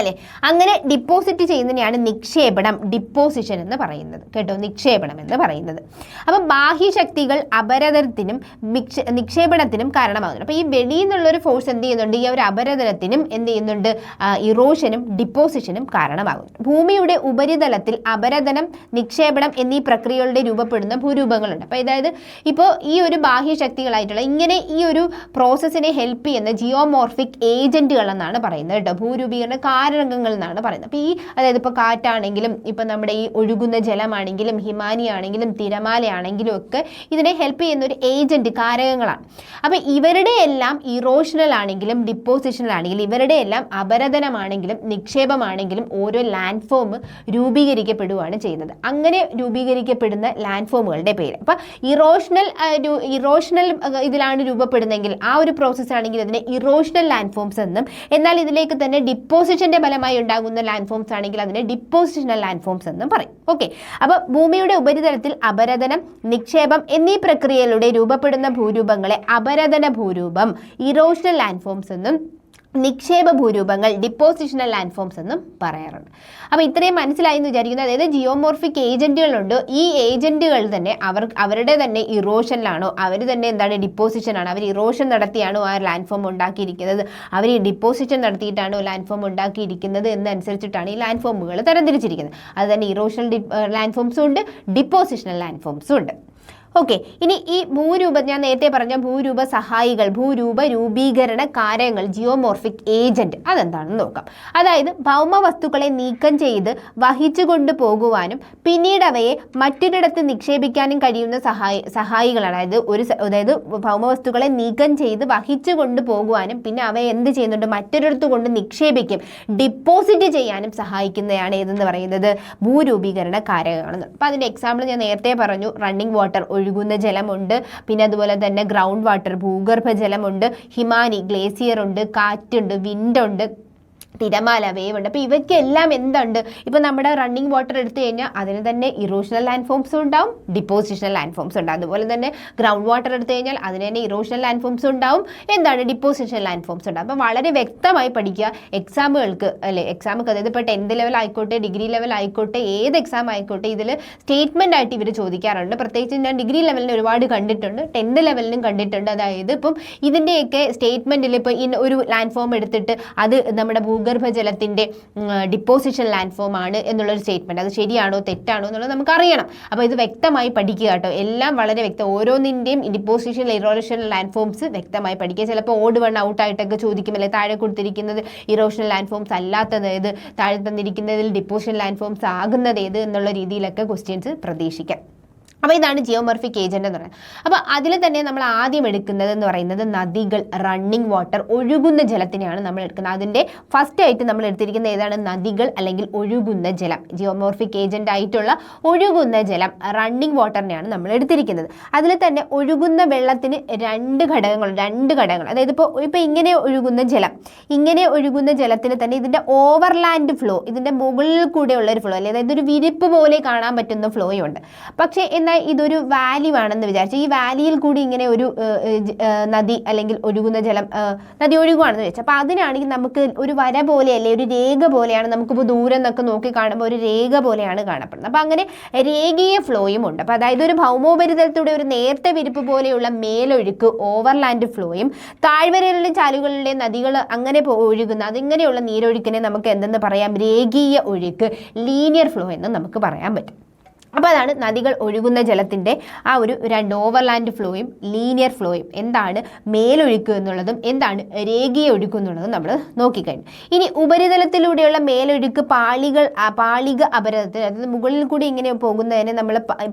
അല്ലേ. അങ്ങനെ ഡിപ്പോസിറ്റ് ചെയ്യുന്നതിനെയാണ് നിക്ഷേപണം, ഡിപ്പോസിഷൻ എന്ന് പറയുന്നത് കേട്ടോ, നിക്ഷേപണം എന്ന് പറയുന്നത്. അപ്പം ബാഹ്യശക്തികൾ അപരദനത്തിനും നിക്ഷേപണത്തിനും കാരണമാകുന്നുണ്ട്. അപ്പോൾ ഈ വെളിയിൽ നിന്നുള്ളൊരു ഫോഴ്സ് എന്ത് ചെയ്യുന്നുണ്ട്, ഈ ഒരു അപരദനത്തിനും എന്ത് ചെയ്യുന്നുണ്ട്, ഇറോഷനും ഡിപ്പോസിഷനും കാരണമാകുന്നു. ഭൂമിയുടെ ഉപരിതലത്തിൽ അപരദനം, നിക്ഷേപണം എന്നീ പ്രക്രിയകളുടെ രൂപപ്പെടുന്ന ഭൂരൂപങ്ങളുണ്ട്. അപ്പോൾ അതായത് ഇപ്പോൾ ഈ ഒരു ബാഹ്യശക്തികളായിട്ടുള്ള ഇങ്ങനെ ഈ ഒരു പ്രോസസ്സിനെ ഹെൽപ്പ് ചെയ്യുന്ന ജിയോമോർഫിക് ഏജന്റുകൾ എന്നാണ് പറയുന്നത് കേട്ടോ, ഭൂരൂപീകരണ കാരകങ്ങൾ എന്നാണ് പറയുന്നത്. അപ്പോൾ ഈ അതായത് ഇപ്പോൾ കാറ്റാണെങ്കിലും, ഇപ്പം നമ്മുടെ ഈ ഒഴുകുന്ന ജലമാണെങ്കിലും, ഹിമാനി ആണെങ്കിലും, തിരമാലയാണെങ്കിലും ഒക്കെ ഇതിനെ ഹെൽപ്പ് ചെയ്യുന്ന ഒരു ഏജന്റ്, കാരകങ്ങളാണ്. അപ്പോൾ ഇവരുടെ എല്ലാം ഇറോഷണൽ ആണെങ്കിലും ഡിപ്പോസിഷണൽ ആണെങ്കിലും, ഇവരുടെ എല്ലാം അപരദനമാണെങ്കിലും നിക്ഷേപമാണെങ്കിലും ഓരോ ലാൻഡ് ഫോം രൂപീകരിക്കപ്പെടുകയാണ് ചെയ്യുന്നത്. അങ്ങനെ രൂപീകരിക്കപ്പെടുന്ന ലാൻഡ് ഫോമുകളുടെ പേര്, അപ്പോൾ ഇറോഷണൽ ഇതിലാണ് രൂപപ്പെടുന്നതെങ്കിൽ ആ ഒരു പ്രോസസ്സ് ആണെങ്കിൽ അതിനെ ഇറോഷണൽ ലാൻഡ് ഫോംസ് എന്നും, എന്നാൽ ഇതിലേക്ക് തന്നെ ഡിപ്പോസിഷന്റെ ഫലമായി ഉണ്ടാകുന്ന ലാൻഡ് ഫോംസ് ആണെങ്കിൽ അതിനെ ഡിപ്പോസിഷണൽ ലാൻഡ് ഫോംസ് എന്നും പറയും. ഓക്കെ, അപ്പോൾ ഭൂമിയുടെ ഉപരിതലത്തിൽ അപരദനം, നിക്ഷേപം എന്നീ പ്രക്രിയയിലൂടെ രൂപപ്പെടുന്ന ഭൂരൂപങ്ങളെ അപരദന ഭൂരൂപം, ഇറോഷണൽ ലാൻഡ് ഫോംസ് എന്നും, നിക്ഷേപ ഭൂരൂപങ്ങൾ, ഡിപ്പോസിഷണൽ ലാൻഡ് ഫോംസ് എന്നും പറയാറുണ്ട്. അപ്പോൾ ഇത്രയും മനസ്സിലായി എന്ന് വിചാരിക്കുന്നത്. അതായത് ജിയോമോർഫിക് ഏജന്റുകളുണ്ട്, ഈ ഏജന്റുകൾ തന്നെ അവരുടെ തന്നെ ഇറോഷനിലാണോ, അവർ തന്നെ എന്താണ് ഡിപ്പോസിഷൻ ആണ്, അവർ ഇറോഷൻ നടത്തിയാണോ ആ ലാൻഡ് ഫോം ഉണ്ടാക്കിയിരിക്കുന്നത്, അവർ ഈ ഡിപ്പോസിഷൻ നടത്തിയിട്ടാണോ ലാൻഡ് ഫോം ഉണ്ടാക്കിയിരിക്കുന്നത് എന്നനുസരിച്ചിട്ടാണ് ഈ ലാൻഡ് ഫോമുകൾ തരംതിരിച്ചിരിക്കുന്നത്. അത് തന്നെ ഇറോഷണൽ ലാൻഡ് ഫോംസും ഉണ്ട്, ഡിപ്പോസിഷണൽ ലാൻഡ് ഫോംസും ഉണ്ട്. ഓക്കെ, ഇനി ഈ ഞാൻ നേരത്തെ പറഞ്ഞ ഭൂരൂപ സഹായികൾ, ഭൂരൂപ രൂപീകരണ കാരകങ്ങൾ, ജിയോമോർഫിക് ഏജന്റ്, അതെന്താണെന്ന് നോക്കാം. അതായത് ഭൗമ വസ്തുക്കളെ നീക്കം ചെയ്ത് വഹിച്ചു കൊണ്ടുപോകുവാനും പിന്നീട് അവയെ മറ്റൊരിടത്ത് നിക്ഷേപിക്കാനും കഴിയുന്ന സഹായികളാണ്. അതായത് ഭൗമ വസ്തുക്കളെ നീക്കം ചെയ്ത് വഹിച്ചു കൊണ്ടുപോകുവാനും പിന്നെ അവയെ എന്ത് ചെയ്യുന്നുണ്ട്, മറ്റൊരിടത്ത് കൊണ്ട് നിക്ഷേപിക്കും, ഡിപ്പോസിറ്റ് ചെയ്യാനും സഹായിക്കുന്നതാണ് ഏതെന്ന് പറയുന്നത് ഭൂരൂപീകരണ കാരകങ്ങളെന്ന്. അപ്പോൾ അതിൻ്റെ എക്സാമ്പിൾ ഞാൻ നേരത്തെ പറഞ്ഞു, റണ്ണിങ് വാട്ടർ, ഒഴുകുന്ന ജലമുണ്ട്, പിന്നെ അതുപോലെ തന്നെ ഗ്രൗണ്ട് വാട്ടർ, ഭൂഗർഭ ജലമുണ്ട്, ഹിമാനി, ഗ്ലേസിയർ ഉണ്ട്, കാറ്റുണ്ട്, വിൻഡുണ്ട്, തിരമാല, വേവ് ഉണ്ട്. അപ്പോൾ ഇവയ്ക്കെല്ലാം എന്തുണ്ട്? ഇപ്പോൾ നമ്മുടെ റണ്ണിങ് വാട്ടർ എടുത്തു കഴിഞ്ഞാൽ അതിന് തന്നെ ഇറോഷണൽ ലാൻഡ് ഫോംസും ഉണ്ടാവും, ഡിപ്പോസിഷണൽ ലാൻഡ് ഫോംസ് ഉണ്ടാവും. അതുപോലെ തന്നെ ഗ്രൗണ്ട് വാട്ടർ എടുത്തു കഴിഞ്ഞാൽ അതിന് തന്നെ ഇറോഷണൽ ലാൻഡ് ഫോംസ് ഉണ്ടാവും, എന്താണ് ഡിപ്പോസിഷണൽ ലാൻഡ് ഫോംസ് ഉണ്ടാവും. അപ്പോൾ വളരെ വ്യക്തമായി പഠിക്കുക എക്സാമുകൾക്ക്, അല്ലേ? എക്സാമുക്ക് അതായത് ഇപ്പോൾ 10th ലെവൽ ആയിക്കോട്ടെ, ഡിഗ്രി ലെവൽ ആയിക്കോട്ടെ, ഏത് എക്സാം ആയിക്കോട്ടെ, ഇതിൽ സ്റ്റേറ്റ്മെൻ്റ് ആയിട്ട് ഇവർ ചോദിക്കാറുണ്ട്. പ്രത്യേകിച്ച് ഞാൻ ഡിഗ്രി ലെവലിന് ഒരുപാട് കണ്ടിട്ടുണ്ട്, 10th ലെവലിനും കണ്ടിട്ടുണ്ട്. അതായത് ഇപ്പം ഇതിൻ്റെയൊക്കെ സ്റ്റേറ്റ്മെൻറ്റിൽ ഇപ്പോൾ ഒരു ലാൻഡ് ഫോം എടുത്തിട്ട് അത് നമ്മുടെ ഭൂഗർഭജലത്തിൻ്റെ ഡിപ്പോസിഷൻ ലാൻഡ് ഫോം ആണ് എന്നുള്ളൊരു സ്റ്റേറ്റ്മെൻറ്റ്, അത് ശരിയാണോ തെറ്റാണോ എന്നുള്ളത് നമുക്കറിയണം. അപ്പോൾ ഇത് വ്യക്തമായി പഠിക്കുക കേട്ടോ, എല്ലാം വളരെ വ്യക്തം. ഓരോന്നിൻ്റെയും ഡിപ്പോസിഷൻ ഇറോഷൻ ലാൻഡ് ഫോംസ് വ്യക്തമായി പഠിക്കുക. ചിലപ്പോൾ ഓഡ് വൺ ഔട്ടായിട്ടൊക്കെ ചോദിക്കും, അല്ലെ? താഴെ കൊടുത്തിരിക്കുന്നത് ഇറോഷൻ ലാൻഡ് ഫോംസ് അല്ലാത്തത് ഏത്, താഴെ തന്നിരിക്കുന്നതിൽ ഡിപ്പോസിഷൻ ലാൻഡ് ഫോംസ് ആകുന്നത് ഏത് എന്നുള്ള രീതിയിലൊക്കെ ക്വസ്റ്റ്യൻസ് പ്രതീക്ഷിക്കാം. അപ്പോൾ ഇതാണ് ജിയോമോർഫിക് ഏജന്റ് എന്ന് പറയുന്നത്. അപ്പോൾ അതിൽ തന്നെ നമ്മൾ ആദ്യം എടുക്കുന്നത് എന്ന് പറയുന്നത് നദികൾ, റണ്ണിങ് വാട്ടർ, ഒഴുകുന്ന ജലത്തിനെയാണ് നമ്മൾ എടുക്കുന്നത്. അതിൻ്റെ ഫസ്റ്റ് ആയിട്ട് നമ്മൾ എടുത്തിരിക്കുന്നത് ഏതാണ്? നദികൾ അല്ലെങ്കിൽ ഒഴുകുന്ന ജലം. ജിയോമോർഫിക് ഏജന്റ് ആയിട്ടുള്ള ഒഴുകുന്ന ജലം, റണ്ണിങ് വാട്ടറിനെയാണ് നമ്മൾ എടുത്തിരിക്കുന്നത്. അതിൽ തന്നെ ഒഴുകുന്ന വെള്ളത്തിന് രണ്ട് ഘടകങ്ങൾ. അതായത് ഇപ്പോൾ ഇങ്ങനെ ഒഴുകുന്ന ജലത്തിന് തന്നെ ഇതിൻ്റെ ഓവർലാൻഡ് ഫ്ലോ, ഇതിൻ്റെ മുകളിൽ കൂടെയുള്ള ഒരു ഫ്ലോ, അല്ലെ? അതായത് ഒരു വിരിപ്പ് പോലെ കാണാൻ പറ്റുന്ന ഫ്ലോയും ഉണ്ട്. പക്ഷേ ഇതൊരു വാലി ആണെന്ന് വിചാരിച്ചു, ഈ വാലിയിൽ കൂടി ഇങ്ങനെ ഒരു നദി അല്ലെങ്കിൽ ഒഴുകുന്ന ജലം, നദി ഒഴുകുകയാണെന്ന് വെച്ചാൽ, അപ്പോൾ അതിനാണെങ്കിൽ നമുക്ക് ഒരു വര പോലെയല്ലേ, ഒരു രേഖ പോലെയാണ്, നമുക്കിപ്പോൾ ദൂരം എന്നൊക്കെ നോക്കി കാണുമ്പോൾ ഒരു രേഖ പോലെയാണ് കാണപ്പെടുന്നത്. അപ്പോൾ അങ്ങനെ രേഖീയ ഫ്ലോയും ഉണ്ട്. അപ്പോൾ അതായത് ഒരു ഭൗമോപരിതലത്തിലൂടെ ഒരു നേർത്ത വിരിപ്പ് പോലെയുള്ള മേലൊഴുക്ക് ഓവർലാൻഡ് ഫ്ലോയും, താഴ്വരയിലെ ചാലുകളിലെ നദികൾ അങ്ങനെ ഒഴുകുന്ന അതിങ്ങനെയുള്ള നീരൊഴുക്കിനെ നമുക്ക് എന്തെന്ന് പറയാം? രേഖീയ ഒഴുക്ക്, ലീനിയർ ഫ്ലോ എന്ന് നമുക്ക് പറയാൻ പറ്റും. അപ്പോൾ അതാണ് നദികൾ ഒഴുകുന്ന ജലത്തിൻ്റെ ആ ഒരു രണ്ട് ഓവർലാൻഡ് ഫ്ലോയും ലീനിയർ ഫ്ലോയും. എന്താണ് മേലൊഴുക്ക് എന്നുള്ളതും എന്താണ് രേഖീയ ഒഴുക്ക് എന്നുള്ളതും നമ്മൾ നോക്കിക്കഴിഞ്ഞു. ഇനി ഉപരിതലത്തിലൂടെയുള്ള മേലൊഴുക്ക് പാളിക അപരദത്തിന്, അതായത് മുകളിൽ കൂടി ഇങ്ങനെ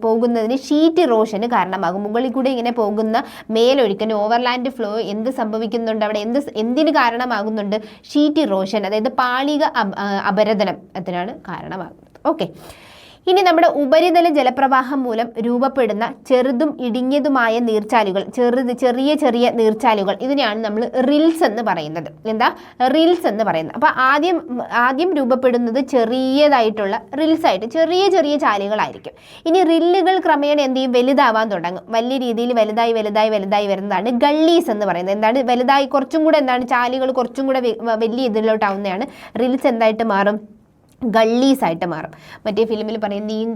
പോകുന്നതിന് ഷീറ്റ് ഇറോഷന് കാരണമാകും. മുകളിൽ കൂടി ഇങ്ങനെ പോകുന്ന മേലൊഴുക്കിന് ഓവർലാൻഡ് ഫ്ലോ എന്ത് സംഭവിക്കുന്നുണ്ട്? അവിടെ എന്തിന് കാരണമാകുന്നുണ്ട്? ഷീറ്റ് ഇറോഷൻ, അതായത് പാളിക അപരദനത്തിനാണ് കാരണമാകുന്നത്. ഓക്കെ, ഇനി നമ്മുടെ ഉപരിതല ജലപ്രവാഹം മൂലം രൂപപ്പെടുന്ന ചെറുതും ഇടുങ്ങിയതുമായ നീർച്ചാലുകൾ, ചെറിയ നീർച്ചാലുകൾ, ഇതിനെയാണ് നമ്മൾ റിൽസ് എന്ന് പറയുന്നത്. എന്താ റിൽസ് എന്ന് പറയുന്നത്? അപ്പോൾ ആദ്യം രൂപപ്പെടുന്നത് ചെറിയതായിട്ടുള്ള റിൽസ് ആയിട്ട് ചെറിയ ചാലുകളായിരിക്കും. ഇനി റില്ലുകൾ ക്രമേണ എന്ത് ചെയ്യും? വലുതാവാൻ തുടങ്ങും. വലിയ രീതിയിൽ വലുതായി വരുന്നതാണ് ഗള്ളീസ് എന്ന് പറയുന്നത്. എന്താണ് വലുതായി കുറച്ചും കൂടെ ചാലുകൾ കുറച്ചും കൂടെ വലിയ ഇതിലോട്ടാവുന്നതാണ് റിൽസ്. എന്തായിട്ട് മാറും? ഗള്ളീസ് ആയിട്ട് മാറും. മറ്റേ ഫിലിമിൽ പറയും നീയും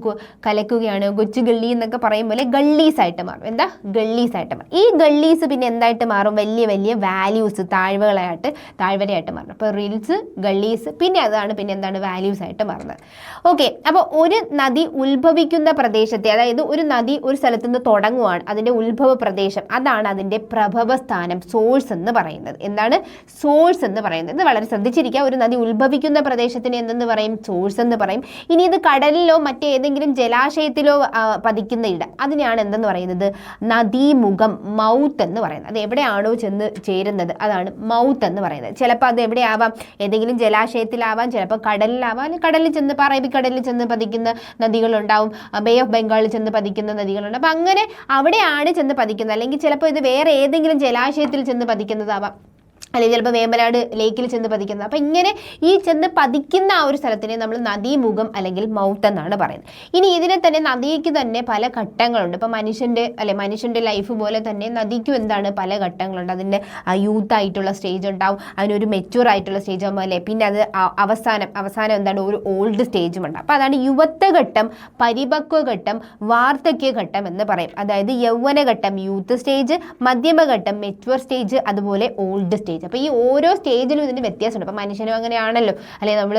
കലക്കുകയാണ് കൊച്ചു ഗള്ളി എന്നൊക്കെ പറയും പോലെ ഗള്ളീസ് ആയിട്ട് മാറും. എന്താ? ഗള്ളീസ് ആയിട്ട് മാറും. ഈ ഗള്ളീസ് പിന്നെ എന്തായിട്ട് മാറും? വലിയ വാല്യൂസ്, താഴ്വരയായിട്ട് മാറും. അപ്പോൾ റിൽസ്, ഗള്ളീസ്, പിന്നെ എന്താണ് വാല്യൂസ് ആയിട്ട് മാറുന്നത്. ഓക്കെ, അപ്പോൾ ഒരു നദി ഉത്ഭവിക്കുന്ന പ്രദേശത്തെ, അതായത് ഒരു നദി ഒരു സ്ഥലത്ത് നിന്ന് തുടങ്ങുവാണ്, അതിൻ്റെ ഉത്ഭവ പ്രദേശം, അതാണ് അതിൻ്റെ പ്രഭവ സ്ഥാനം, സോഴ്സ് എന്ന് പറയുന്നത്. എന്താണ് സോഴ്സ് എന്ന് പറയുന്നത്? ഇത് വളരെ ശ്രദ്ധിച്ചിരിക്കുക. ഒരു നദി ഉത്ഭവിക്കുന്ന പ്രദേശത്തിന് എന്തെന്ന് പറയും? സോഴ്സ് എന്ന് പറയും. ഇനി ഇത് കടലിലോ മറ്റേതെങ്കിലും ജലാശയത്തിലോ പതിക്കുന്ന ഇടം, അതിനെയാണ് എന്തെന്ന് പറയുന്നത്? നദീമുഖം, മൗത്ത് എന്ന് പറയുന്നത്. അത് എവിടെയാണോ ചെന്ന് ചേരുന്നത് അതാണ് മൗത്ത് എന്ന് പറയുന്നത്. ചിലപ്പോൾ അത് എവിടെയാവാം? ഏതെങ്കിലും ജലാശയത്തിലാവാം, ചിലപ്പോൾ കടലിലാവാം, അല്ലെങ്കിൽ അറബിക്കടലിൽ ചെന്ന് പതിക്കുന്ന നദികളുണ്ടാവും, ബേ ഓഫ് ബംഗാളിൽ ചെന്ന് പതിക്കുന്ന നദികളുണ്ട്. അപ്പം അങ്ങനെ അവിടെയാണ് ചെന്ന് പതിക്കുന്നത്. അല്ലെങ്കിൽ ചിലപ്പോൾ ഇത് വേറെ ഏതെങ്കിലും ജലാശയത്തിൽ ചെന്ന് പതിക്കുന്നതാവാം, അല്ലെങ്കിൽ ചിലപ്പോൾ വേമ്പനാട് ലേക്കിൽ ചെന്ന് പതിക്കുന്നത്. അപ്പം ഇങ്ങനെ ഈ ചെന്ന് പതിക്കുന്ന ആ ഒരു സ്ഥലത്തിനെ നമ്മൾ നദീമുഖം അല്ലെങ്കിൽ മൗത്ത് എന്നാണ് പറയുന്നത്. ഇനി ഇതിനെ തന്നെ നദിക്ക് തന്നെ പല ഘട്ടങ്ങളുണ്ട്. ഇപ്പം മനുഷ്യൻ്റെ ലൈഫ് പോലെ തന്നെ നദിക്കും എന്താണ്? പല ഘട്ടങ്ങളുണ്ട്. അതിൻ്റെ യൂത്ത് ആയിട്ടുള്ള സ്റ്റേജ് ഉണ്ടാവും, അതിനൊരു മെച്യൂർ ആയിട്ടുള്ള സ്റ്റേജ് ആകുമ്പോൾ, അല്ലേ? പിന്നെ അത് അവസാനം എന്താണ്? ഒരു ഓൾഡ് സ്റ്റേജും ഉണ്ട്. അപ്പോൾ അതാണ് യുവത്വഘട്ടം, പരിപക്വഘട്ടം, വാർദ്ധക്യഘട്ടം എന്ന് പറയും. അതായത് യൗവനഘട്ടം യൂത്ത് സ്റ്റേജ്, മധ്യമഘട്ടം മെച്യൂർ സ്റ്റേജ്, അതുപോലെ ഓൾഡ് സ്റ്റേജ്. അപ്പോൾ ഈ ഓരോ സ്റ്റേജിലും ഇതിന് വ്യത്യാസമുണ്ട്. അപ്പോൾ മനുഷ്യനും അങ്ങനെയാണല്ലോ, അല്ലെ? നമ്മൾ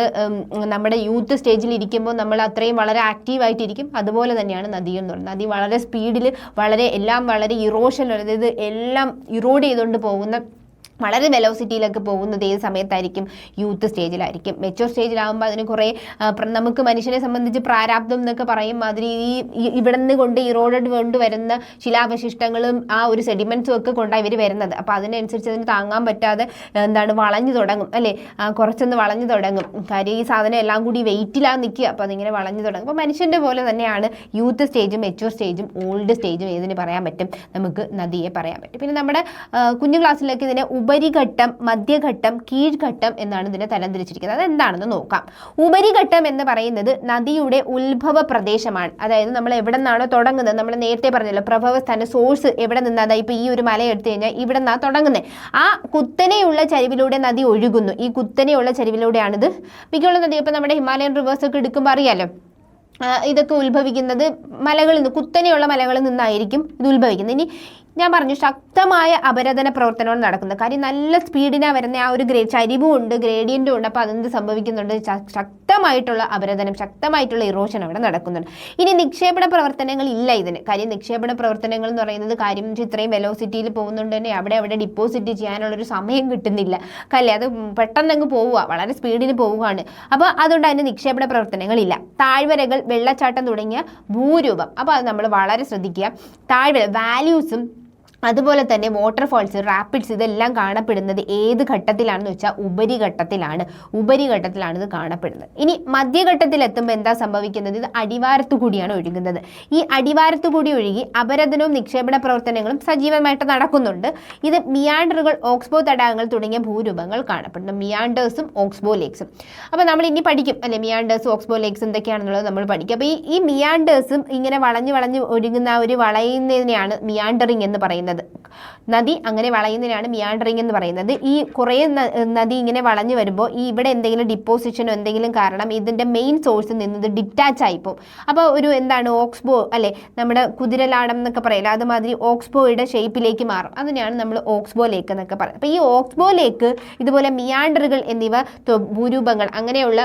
നമ്മുടെ യൂത്ത് സ്റ്റേജിൽ ഇരിക്കുമ്പോൾ നമ്മൾ അത്രയും വളരെ ആക്റ്റീവായിട്ടിരിക്കും. അതുപോലെ തന്നെയാണ് നദി എന്ന് പറയുന്നത്. നദി വളരെ സ്പീഡിൽ വളരെ ഇറോഷൻ, അതായത് എല്ലാം ഇറോഡ് ചെയ്തുകൊണ്ട് പോകുന്ന, വളരെ വെലോസിറ്റിയിലൊക്കെ പോകുന്നത് ഏത് സമയത്തായിരിക്കും? യൂത്ത് സ്റ്റേജിലായിരിക്കും. മെച്യൂർ സ്റ്റേജിലാകുമ്പോൾ അതിന് കുറേ നമുക്ക് മനുഷ്യനെ സംബന്ധിച്ച് പ്രാരാബ്ദം എന്നൊക്കെ പറയും മാതിരി ഇവിടെ നിന്ന് ഇറോഡഡ് കൊണ്ടുവരുന്ന ശിലാവശിഷ്ടങ്ങളും ആ ഒരു സെഡിമെൻസും ഒക്കെ കൊണ്ടാണ് ഇവർ വരുന്നത്. അപ്പോൾ അതിനനുസരിച്ച് അതിന് താങ്ങാൻ പറ്റാതെ വളഞ്ഞു തുടങ്ങും, അല്ലേ? കുറച്ചൊന്ന് വളഞ്ഞു തുടങ്ങും. കാര്യം ഈ സാധനം എല്ലാം കൂടി വെയിറ്റിലാണ് നിൽക്കുക, അപ്പോൾ അതിങ്ങനെ വളഞ്ഞു തുടങ്ങും. അപ്പോൾ മനുഷ്യൻ്റെ പോലെ തന്നെയാണ് യൂത്ത് സ്റ്റേജും മെച്യൂർ സ്റ്റേജും ഓൾഡ് സ്റ്റേജും. ഏതിന് പറയാൻ പറ്റും? നമുക്ക് നദിയെ പറയാൻ പറ്റും. പിന്നെ നമ്മുടെ കുഞ്ഞു ക്ലാസ്സിലൊക്കെ ഇതിനെ ഉപരിഘട്ടം, മധ്യഘട്ടം, കീഴ്ഘട്ടം എന്നാണ് ഇതിനെ തരംതിരിച്ചിരിക്കുന്നത്. അതെന്താണെന്ന് നോക്കാം. ഉപരിഘട്ടം എന്ന് പറയുന്നത് നദിയുടെ ഉത്ഭവ പ്രദേശമാണ്. അതായത് നമ്മൾ എവിടെ നിന്നാണോ തുടങ്ങുന്നത്, നമ്മൾ നേരത്തെ പറഞ്ഞല്ലോ പ്രഭവ സ്ഥാനം, സോഴ്സ് എവിടെ നിന്നാ, ഇപ്പൊ ഈ ഒരു മല എടുത്തു കഴിഞ്ഞാൽ ഇവിടെ നിന്നാ തുടങ്ങുന്നത്. ആ കുത്തനെയുള്ള ചരിവിലൂടെ നദി ഒഴുകുന്നു. ഈ കുത്തനെയുള്ള ചരിവിലൂടെയാണിത് മിക്കുള്ള നദി. ഇപ്പൊ നമ്മുടെ ഹിമാലയൻ റിവേഴ്സ് ഒക്കെ എടുക്കുമ്പോൾ അറിയാലോ, ഇതൊക്കെ ഉത്ഭവിക്കുന്നത് മലകളിൽ നിന്ന്, കുത്തനെയുള്ള മലകളിൽ നിന്നായിരിക്കും ഇത് ഉത്ഭവിക്കുന്നത്. ഇനി ഞാൻ പറഞ്ഞു ശക്തമായ അപരദന പ്രവർത്തനമാണ് നടക്കുന്നത്. കാര്യം നല്ല സ്പീഡിനാണ് വരുന്ന ആ ഒരു ചരിവും ഉണ്ട്, ഗ്രേഡിയൻറ്റും ഉണ്ട്. അപ്പോൾ അതെന്ത് സംഭവിക്കുന്നുണ്ട്, ശക്തമായിട്ടുള്ള അപരദനം, ശക്തമായിട്ടുള്ള ഇറോഷൻ അവിടെ നടക്കുന്നുണ്ട്. ഇനി നിക്ഷേപണ പ്രവർത്തനങ്ങൾ ഇല്ല ഇതിന്. കാര്യം നിക്ഷേപണ പ്രവർത്തനങ്ങൾ എന്ന് പറയുന്നത് കാര്യം ഇത്രയും വെലോസിറ്റിയിൽ പോകുന്നുണ്ട് തന്നെ അവിടെ ഡിപ്പോസിറ്റ് ചെയ്യാനുള്ളൊരു സമയം കിട്ടുന്നില്ല. കല്ലേ അത് പെട്ടെന്ന് അങ്ങ് പോവുക, വളരെ സ്പീഡിന് പോവുകയാണ്. അപ്പോൾ അതുകൊണ്ട് അതിന് നിക്ഷേപണ പ്രവർത്തനങ്ങളില്ല. താഴ്വരകൾ, വെള്ളച്ചാട്ടം തുടങ്ങിയ ഭൂരൂപം, അപ്പോൾ അത് നമ്മൾ വളരെ ശ്രദ്ധിക്കുക. താഴ്വര വാല്യൂസും അതുപോലെ തന്നെ വാട്ടർഫോൾസ്, റാപ്പിഡ്സ് ഇതെല്ലാം കാണപ്പെടുന്നത് ഏത് ഘട്ടത്തിലാണെന്ന് വെച്ചാൽ ഉപരിഘട്ടത്തിലാണ്. ഉപരിഘട്ടത്തിലാണ് ഇത് കാണപ്പെടുന്നത്. ഇനി മധ്യഘട്ടത്തിൽ എത്തുമ്പോൾ എന്താ സംഭവിക്കുന്നത്, ഇത് അടിവാരത്തു കൂടിയാണ് ഒഴുകുന്നത്. ഈ അടിവാരത്തു കൂടി ഒഴുകി അപരദനവും നിക്ഷേപണ പ്രവർത്തനങ്ങളും സജീവമായിട്ട് നടക്കുന്നുണ്ട്. ഇത് മിയാൻഡറുകൾ, ഓക്സ്ബോ തടാകങ്ങൾ തുടങ്ങിയ ഭൂരൂപങ്ങൾ കാണപ്പെടുന്നു. മിയാൻഡേഴ്സും ഓക്സ്ബോ ലേക്സും. അപ്പോൾ നമ്മൾ ഇനി പഠിക്കും അല്ലെ, മിയാൻഡേഴ്സും ഓക്സ്ബോ ലേക്സ് എന്തൊക്കെയാണെന്നുള്ളത് നമ്മൾ പഠിക്കും. അപ്പോൾ ഈ മിയാൻഡേഴ്സും ഇങ്ങനെ വളഞ്ഞ് ഒഴുകുന്ന ഒരു വളയുന്നതിനെയാണ് മിയാൻഡറിങ് എന്ന് പറയുന്നത്. നദി അങ്ങനെ വളയുന്നതിനാണ് മിയാൻഡറിങ് എന്ന് പറയുന്നത്. ഈ കുറേ നദി ഇങ്ങനെ വളഞ്ഞു വരുമ്പോൾ ഈ ഇവിടെ എന്തെങ്കിലും ഡിപ്പോസിഷനോ എന്തെങ്കിലും കാരണം ഇതിൻ്റെ മെയിൻ സോഴ്സിൽ നിന്ന് ഡിറ്റാച്ച് ആയിപ്പോൾ, അപ്പോൾ ഒരു എന്താണ് ഓക്സ്ബോ അല്ലെ, നമ്മുടെ കുതിരലാടം എന്നൊക്കെ പറയില്ല, അതുമാതിരി ഓക്സ്ബോയുടെ ഷേപ്പിലേക്ക് മാറും. അതിനെയാണ് നമ്മൾ ഓക്സ്ബോ ലേക്ക് എന്നൊക്കെ പറയുന്നത്. അപ്പോൾ ഈ ഓക്സ്ബോ ലേക്ക് ഇതുപോലെ മിയാൻഡറുകൾ എന്നിവ ഭൂരൂപങ്ങൾ അങ്ങനെയുള്ള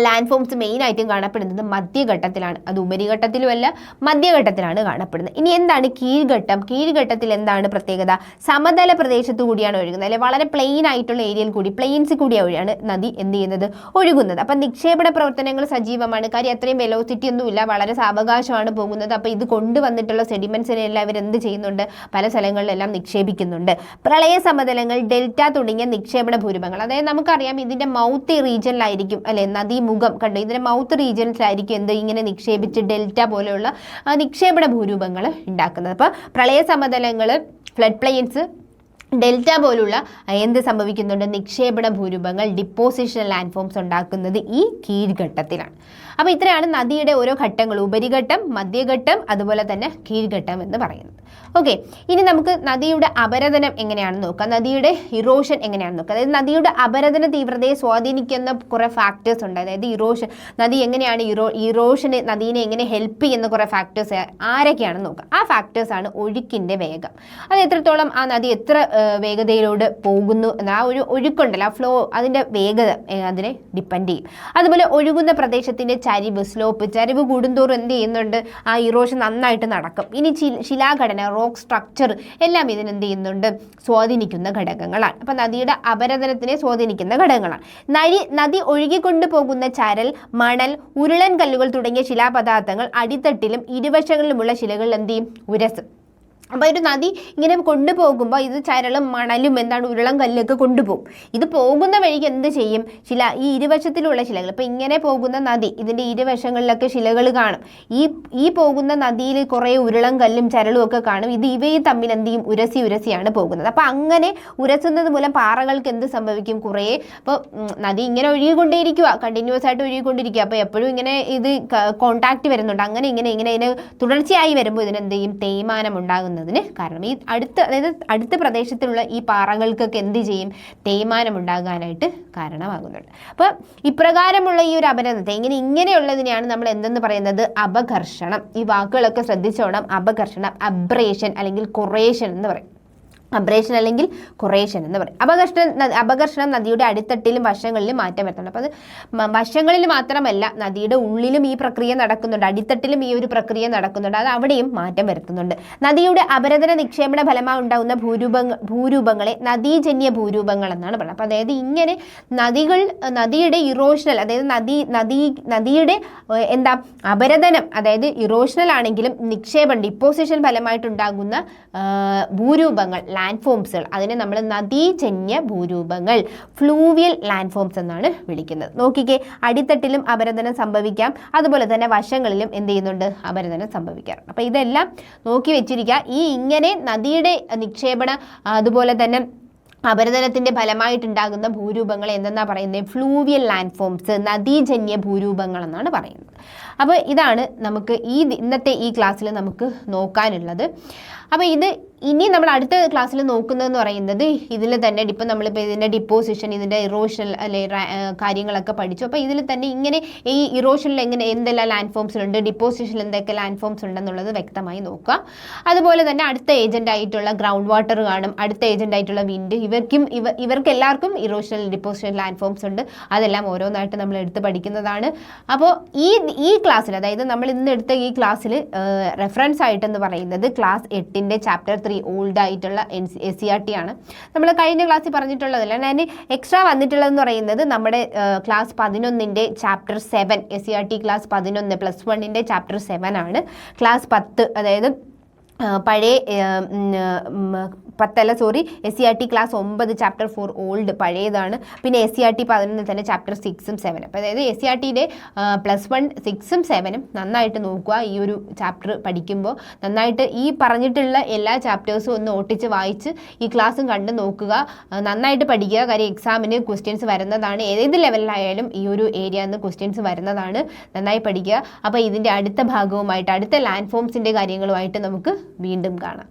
ലാൻഡ് ഫോംസ് മെയിനായിട്ടും കാണപ്പെടുന്നത് മധ്യഘട്ടത്തിലാണ്. അത് ഉപരിഘട്ടത്തിലുമല്ല, മധ്യഘട്ടത്തിലാണ് കാണപ്പെടുന്നത്. ഇനി എന്താണ് കീഴ്ഘട്ടം? കീഴ്ഘട്ടത്തിൽ എന്താണ് പ്രത്യേകത? സമതല പ്രദേശത്തു കൂടിയാണ് ഒഴുകുന്നത്, അല്ലെ വളരെ പ്ലെയിൻ ആയിട്ടുള്ള ഏരിയയിൽ കൂടി, പ്ലെയിൻസിൽ കൂടിയാണ് നദി എന്ത് ചെയ്യുന്നത്, ഒഴുകുന്നത്. അപ്പം നിക്ഷേപണ പ്രവർത്തനങ്ങൾ സജീവമാണ്. കാര്യം അത്രയും വെലോസിറ്റി ഒന്നുമില്ല, വളരെ സാവകാശമാണ് പോകുന്നത്. അപ്പോൾ ഇത് കൊണ്ടുവന്നിട്ടുള്ള സെഡിമെന്റ്സിനെല്ലാം ഇവർ എന്ത് ചെയ്യുന്നുണ്ട്, പല സ്ഥലങ്ങളിലെല്ലാം നിക്ഷേപിക്കുന്നുണ്ട്. പ്രളയ സമതലങ്ങൾ, ഡെൽറ്റ തുടങ്ങിയ നിക്ഷേപണ ഭൂരൂപങ്ങൾ, അതായത് നമുക്കറിയാം ഇതിൻ്റെ മൗത്ത് റീജിയനിലായിരിക്കും അല്ലെ നദി മുഖം കണ്ടു, ഇതിന്റെ മൗത്ത് റീജിയൻസിലായിരിക്കും എന്ത് ഇങ്ങനെ നിക്ഷേപിച്ച് ഡെൽറ്റ പോലെയുള്ള നിക്ഷേപണ ഭൂരൂപങ്ങൾ ഉണ്ടാക്കുന്നത്. അപ്പോൾ പ്രളയ സമതലങ്ങൾ, ഫ്ലഡ് പ്ലെയിൻസ്, ഡെൽറ്റ പോലുള്ള എന്ത് സംഭവിക്കുന്നുണ്ട്, നിക്ഷേപണ ഭൂരൂപങ്ങൾ, ഡിപ്പോസിഷൻ ലാൻഡ് ഫോംസ് ഉണ്ടാക്കുന്നത് ഈ കീഴ്ഘട്ടത്തിലാണ്. അപ്പോൾ ഇത്രയാണ് നദിയുടെ ഓരോ ഘട്ടങ്ങൾ, ഉപരിഘട്ടം, മധ്യഘട്ടം, അതുപോലെ തന്നെ കീഴ്ഘട്ടം എന്ന് പറയുന്നത്. ഓക്കെ, ഇനി നമുക്ക് നദിയുടെ അപരദനം എങ്ങനെയാണെന്ന് നോക്കാം, നദിയുടെ ഇറോഷൻ എങ്ങനെയാണെന്ന് നോക്കാം. അതായത് നദിയുടെ അപരദന തീവ്രതയെ സ്വാധീനിക്കുന്ന കുറേ ഫാക്ടേഴ്സ് ഉണ്ട്. അതായത് ഇറോഷൻ, നദി എങ്ങനെയാണ് ഇറോഷന് നദീനെ എങ്ങനെ ഹെൽപ്പ് ചെയ്യുന്ന കുറേ ഫാക്ടേഴ്സ് ആരൊക്കെയാണെന്ന് നോക്കാം. ആ ഫാക്ടേഴ്സാണ് ഒഴുക്കിൻ്റെ വേഗം. അത് എത്രത്തോളം ആ നദി എത്ര വേഗതയിലൂടെ പോകുന്നു എന്ന ആ ഒരു ഒഴുക്കുണ്ടല്ലോ, ആ ഫ്ലോ, അതിൻ്റെ വേഗത അതിനെ ഡിപ്പെൻഡ് ചെയ്യും. അതുപോലെ ഒഴുകുന്ന പ്രദേശത്തിൻ്റെ ചരിവ്, സ്ലോപ്പ്, ചരിവ് കൂടുന്തോറും എന്ത് ചെയ്യുന്നുണ്ട്, ആ ഇറോഷൻ നന്നായിട്ട് നടക്കും. ഇനി ശിലാഘടന, റോക്ക് സ്ട്രക്ചർ എല്ലാം ഇതിനെന്ത് ചെയ്യുന്നുണ്ട്, സ്വാധീനിക്കുന്ന ഘടകങ്ങളാണ്. അപ്പം നദിയുടെ അപരദനത്തിനെ സ്വാധീനിക്കുന്ന ഘടകങ്ങളാണ്. നദി ഒഴുകിക്കൊണ്ടു പോകുന്ന ചരൽ, മണൽ, ഉരുളൻ കല്ലുകൾ തുടങ്ങിയ ശിലാപദാർത്ഥങ്ങൾ അടിത്തട്ടിലും ഇരുവശങ്ങളിലുമുള്ള ശിലകളിൽ എന്ത് ചെയ്യും, ഉരസും. അപ്പോൾ ഒരു നദി ഇങ്ങനെ കൊണ്ടുപോകുമ്പോൾ ഇത് ചരളും മണലും എന്താണ് ഉരുളം കല്ലൊക്കെ കൊണ്ടുപോകും. ഇത് പോകുന്ന വഴിക്ക് എന്ത് ചെയ്യും, ഈ ഇരുവശത്തിലുള്ള ശിലകൾ, ഇപ്പോൾ ഇങ്ങനെ പോകുന്ന നദി, ഇതിൻ്റെ ഇരുവശങ്ങളിലൊക്കെ ശിലകൾ കാണും. ഈ പോകുന്ന നദിയിൽ കുറേ ഉരുളം കല്ലും ചരളും ഒക്കെ കാണും. ഇവയും തമ്മിൽ എന്ത് ചെയ്യും, ഉരസിയാണ് പോകുന്നത്. അപ്പോൾ അങ്ങനെ ഉരസുന്നത് മൂലം പാറകൾക്ക് എന്ത് സംഭവിക്കും, കുറേ, അപ്പോൾ നദി ഇങ്ങനെ ഒഴുകിക്കൊണ്ടേയിരിക്കുക, കണ്ടിന്യൂസ് ആയിട്ട് ഒഴുകിക്കൊണ്ടിരിക്കുക. അപ്പോൾ എപ്പോഴും ഇങ്ങനെ ഇത് കോണ്ടാക്ട് വരുന്നുണ്ട്. അങ്ങനെ ഇങ്ങനെ ഇതിന് തുടർച്ചയായി വരുമ്പോൾ ഇതിനെന്ത് ചെയ്യും, തേയ്മാനം ഉണ്ടാകുന്നതിന് കാരണം ഈ അടുത്ത പ്രദേശത്തുള്ള ഈ പാറകൾക്കൊക്കെ എന്ത് ചെയ്യും, തേയ്മാനം ഉണ്ടാകാനായിട്ട് കാരണമാകുന്നുണ്ട്. അപ്പോൾ ഇപ്രകാരമുള്ള ഈ ഒരു അപരദനത്തെ ഇങ്ങനെയുള്ളതിനെയാണ് നമ്മൾ എന്തെന്ന് പറയുന്നത്, അപഘർഷണം. ഈ വാക്കുകളൊക്കെ ശ്രദ്ധിച്ചോണം. അപഘർഷണം, അബ്രേഷൻ അല്ലെങ്കിൽ കൊറേഷൻ എന്ന് പറയും. അബ്രേഷൻ അല്ലെങ്കിൽ കൊറേഷൻ എന്ന് പറയും. അപഘർഷണം നദിയുടെ അടിത്തട്ടിലും വശങ്ങളിലും മാറ്റം വരുന്നുണ്ട്. അപ്പോൾ അത് വശങ്ങളിൽ മാത്രമല്ല, നദിയുടെ ഉള്ളിലും ഈ പ്രക്രിയ നടക്കുന്നുണ്ട്, അടിത്തട്ടിലും ഈ ഒരു പ്രക്രിയ നടക്കുന്നുണ്ട്. അത് അവിടെയും മാറ്റം വരുത്തുന്നുണ്ട്. നദിയുടെ അപരദന നിക്ഷേപണ ഫലമായി ഉണ്ടാകുന്ന ഭൂരൂപങ്ങളെ നദീജന്യ ഭൂരൂപങ്ങൾ എന്നാണ് പറയുന്നത്. അപ്പോൾ അതായത് ഇങ്ങനെ നദിയുടെ ഇറോഷണൽ, അതായത് നദിയുടെ അപരദനം, അതായത് ഇറോഷണൽ ആണെങ്കിലും നിക്ഷേപം, ഡിപ്പോസിഷൻ ഫലമായിട്ടുണ്ടാകുന്ന ഭൂരൂപങ്ങൾ, ലാൻഡ് ഫോംസുകൾ, അതിനെ നമ്മൾ നദീജന്യ ഭൂരൂപങ്ങൾ, ഫ്ലൂവിയൽ ലാൻഡ് ഫോംസ് എന്നാണ് വിളിക്കുന്നത്. നോക്കിക്കേ, അടിത്തട്ടിലും അപരദനം സംഭവിക്കാം, അതുപോലെ തന്നെ വശങ്ങളിലും എന്ത് ചെയ്യുന്നുണ്ട്, അപരദനം സംഭവിക്കാറുണ്ട്. അപ്പോൾ ഇതെല്ലാം നോക്കി വെച്ചിരിക്കുക. ഇങ്ങനെ നദിയുടെ നിക്ഷേപണ, അതുപോലെ തന്നെ അപരദനത്തിൻ്റെ ഫലമായിട്ടുണ്ടാകുന്ന ഭൂരൂപങ്ങൾ എന്തെന്നാ പറയുന്നത്? ഫ്ലൂവിയൽ ലാൻഡ് ഫോംസ്, നദീജന്യ ഭൂരൂപങ്ങൾ എന്നാണ് പറയുന്നത്. അപ്പോൾ ഇതാണ് നമുക്ക് ഇന്നത്തെ ഈ ക്ലാസ്സിൽ നമുക്ക് നോക്കാനുള്ളത്. അപ്പോൾ ഇനി നമ്മൾ അടുത്ത ക്ലാസ്സിൽ നോക്കുന്നതെന്ന് പറയുന്നത് ഇതിൽ തന്നെ ഇപ്പം നമ്മളിപ്പോൾ ഇതിൻ്റെ ഡിപ്പോസിഷൻ, ഇതിൻ്റെ ഇറോഷൻ അല്ലെ കാര്യങ്ങളൊക്കെ പഠിച്ചു. അപ്പോൾ ഇതിൽ തന്നെ ഇങ്ങനെ ഈ ഇറോഷനിൽ എന്തെല്ലാം ലാൻഡ് ഫോംസിലുണ്ട്, ഡിപ്പോസിഷനിൽ എന്തൊക്കെ ലാൻഡ് ഫോംസ് ഉണ്ടെന്നുള്ളത് വ്യക്തമായി നോക്കുക. അതുപോലെ തന്നെ അടുത്ത ഏജൻ്റ് ആയിട്ടുള്ള ഗ്രൗണ്ട് വാട്ടർ കാണും, അടുത്ത ഏജൻ്റ് ആയിട്ടുള്ള വിൻഡ്, ഇവർക്കെല്ലാവർക്കും ഇറോഷണൽ ഡിപ്പോസിഷൻ ലാൻഡ് ഫോംസ് ഉണ്ട്. അതെല്ലാം ഓരോന്നായിട്ട് നമ്മൾ എടുത്ത് പഠിക്കുന്നതാണ്. അപ്പോൾ ഈ ക്ലാസ്സിൽ, അതായത് നമ്മൾ ഇന്ന് എടുത്ത ഈ ക്ലാസ്സിൽ റെഫറൻസ് ആയിട്ടെന്ന് പറയുന്നത് ക്ലാസ് 8 ചാപ്റ്റർ 3 ഓൾഡ് ആയിട്ടുള്ള SCERT ആണ്. നമ്മൾ കഴിഞ്ഞ ക്ലാസ്സിൽ പറഞ്ഞിട്ടുള്ളതല്ല, ഞാൻ എക്സ്ട്രാ വന്നിട്ടുള്ളതെന്ന് പറയുന്നത് നമ്മുടെ class 11 chapter 7 SCERT class 11 +1 chapter 7 ആണ്. ക്ലാസ് 10 അതായത് പഴയ 10 SCERT ക്ലാസ് 9 ചാപ്റ്റർ 4 ഓൾഡ് പഴയതാണ്. പിന്നെ SCERT 11 തന്നെ ചാപ്റ്റർ 6ഉം 7ഉം. അപ്പോൾ അതായത് SCERTയുടെ +1 6ഉം 7ഉം നന്നായിട്ട് നോക്കുക. ഈ ഒരു ചാപ്റ്റർ പഠിക്കുമ്പോൾ നന്നായിട്ട് ഈ പറഞ്ഞിട്ടുള്ള എല്ലാ ചാപ്റ്റേഴ്സും ഒന്ന് ഓട്ടിച്ച് വായിച്ച് ഈ ക്ലാസ്സും കണ്ട് നോക്കുക. നന്നായിട്ട് പഠിക്കുക. കാര്യം എക്സാമിന് ക്വസ്റ്റ്യൻസ് വരുന്നതാണ്. ഏത് ലെവലിലായാലും ഈ ഒരു ഏരിയയിൽ നിന്ന് ക്വസ്റ്റ്യൻസ് വരുന്നതാണ്. നന്നായി പഠിക്കുക. അപ്പോൾ ഇതിൻ്റെ അടുത്ത ഭാഗവുമായിട്ട്, അടുത്ത ലാൻഡ് ഫോംസിൻ്റെ കാര്യങ്ങളുമായിട്ട് നമുക്ക് വീണ്ടും കാണാം.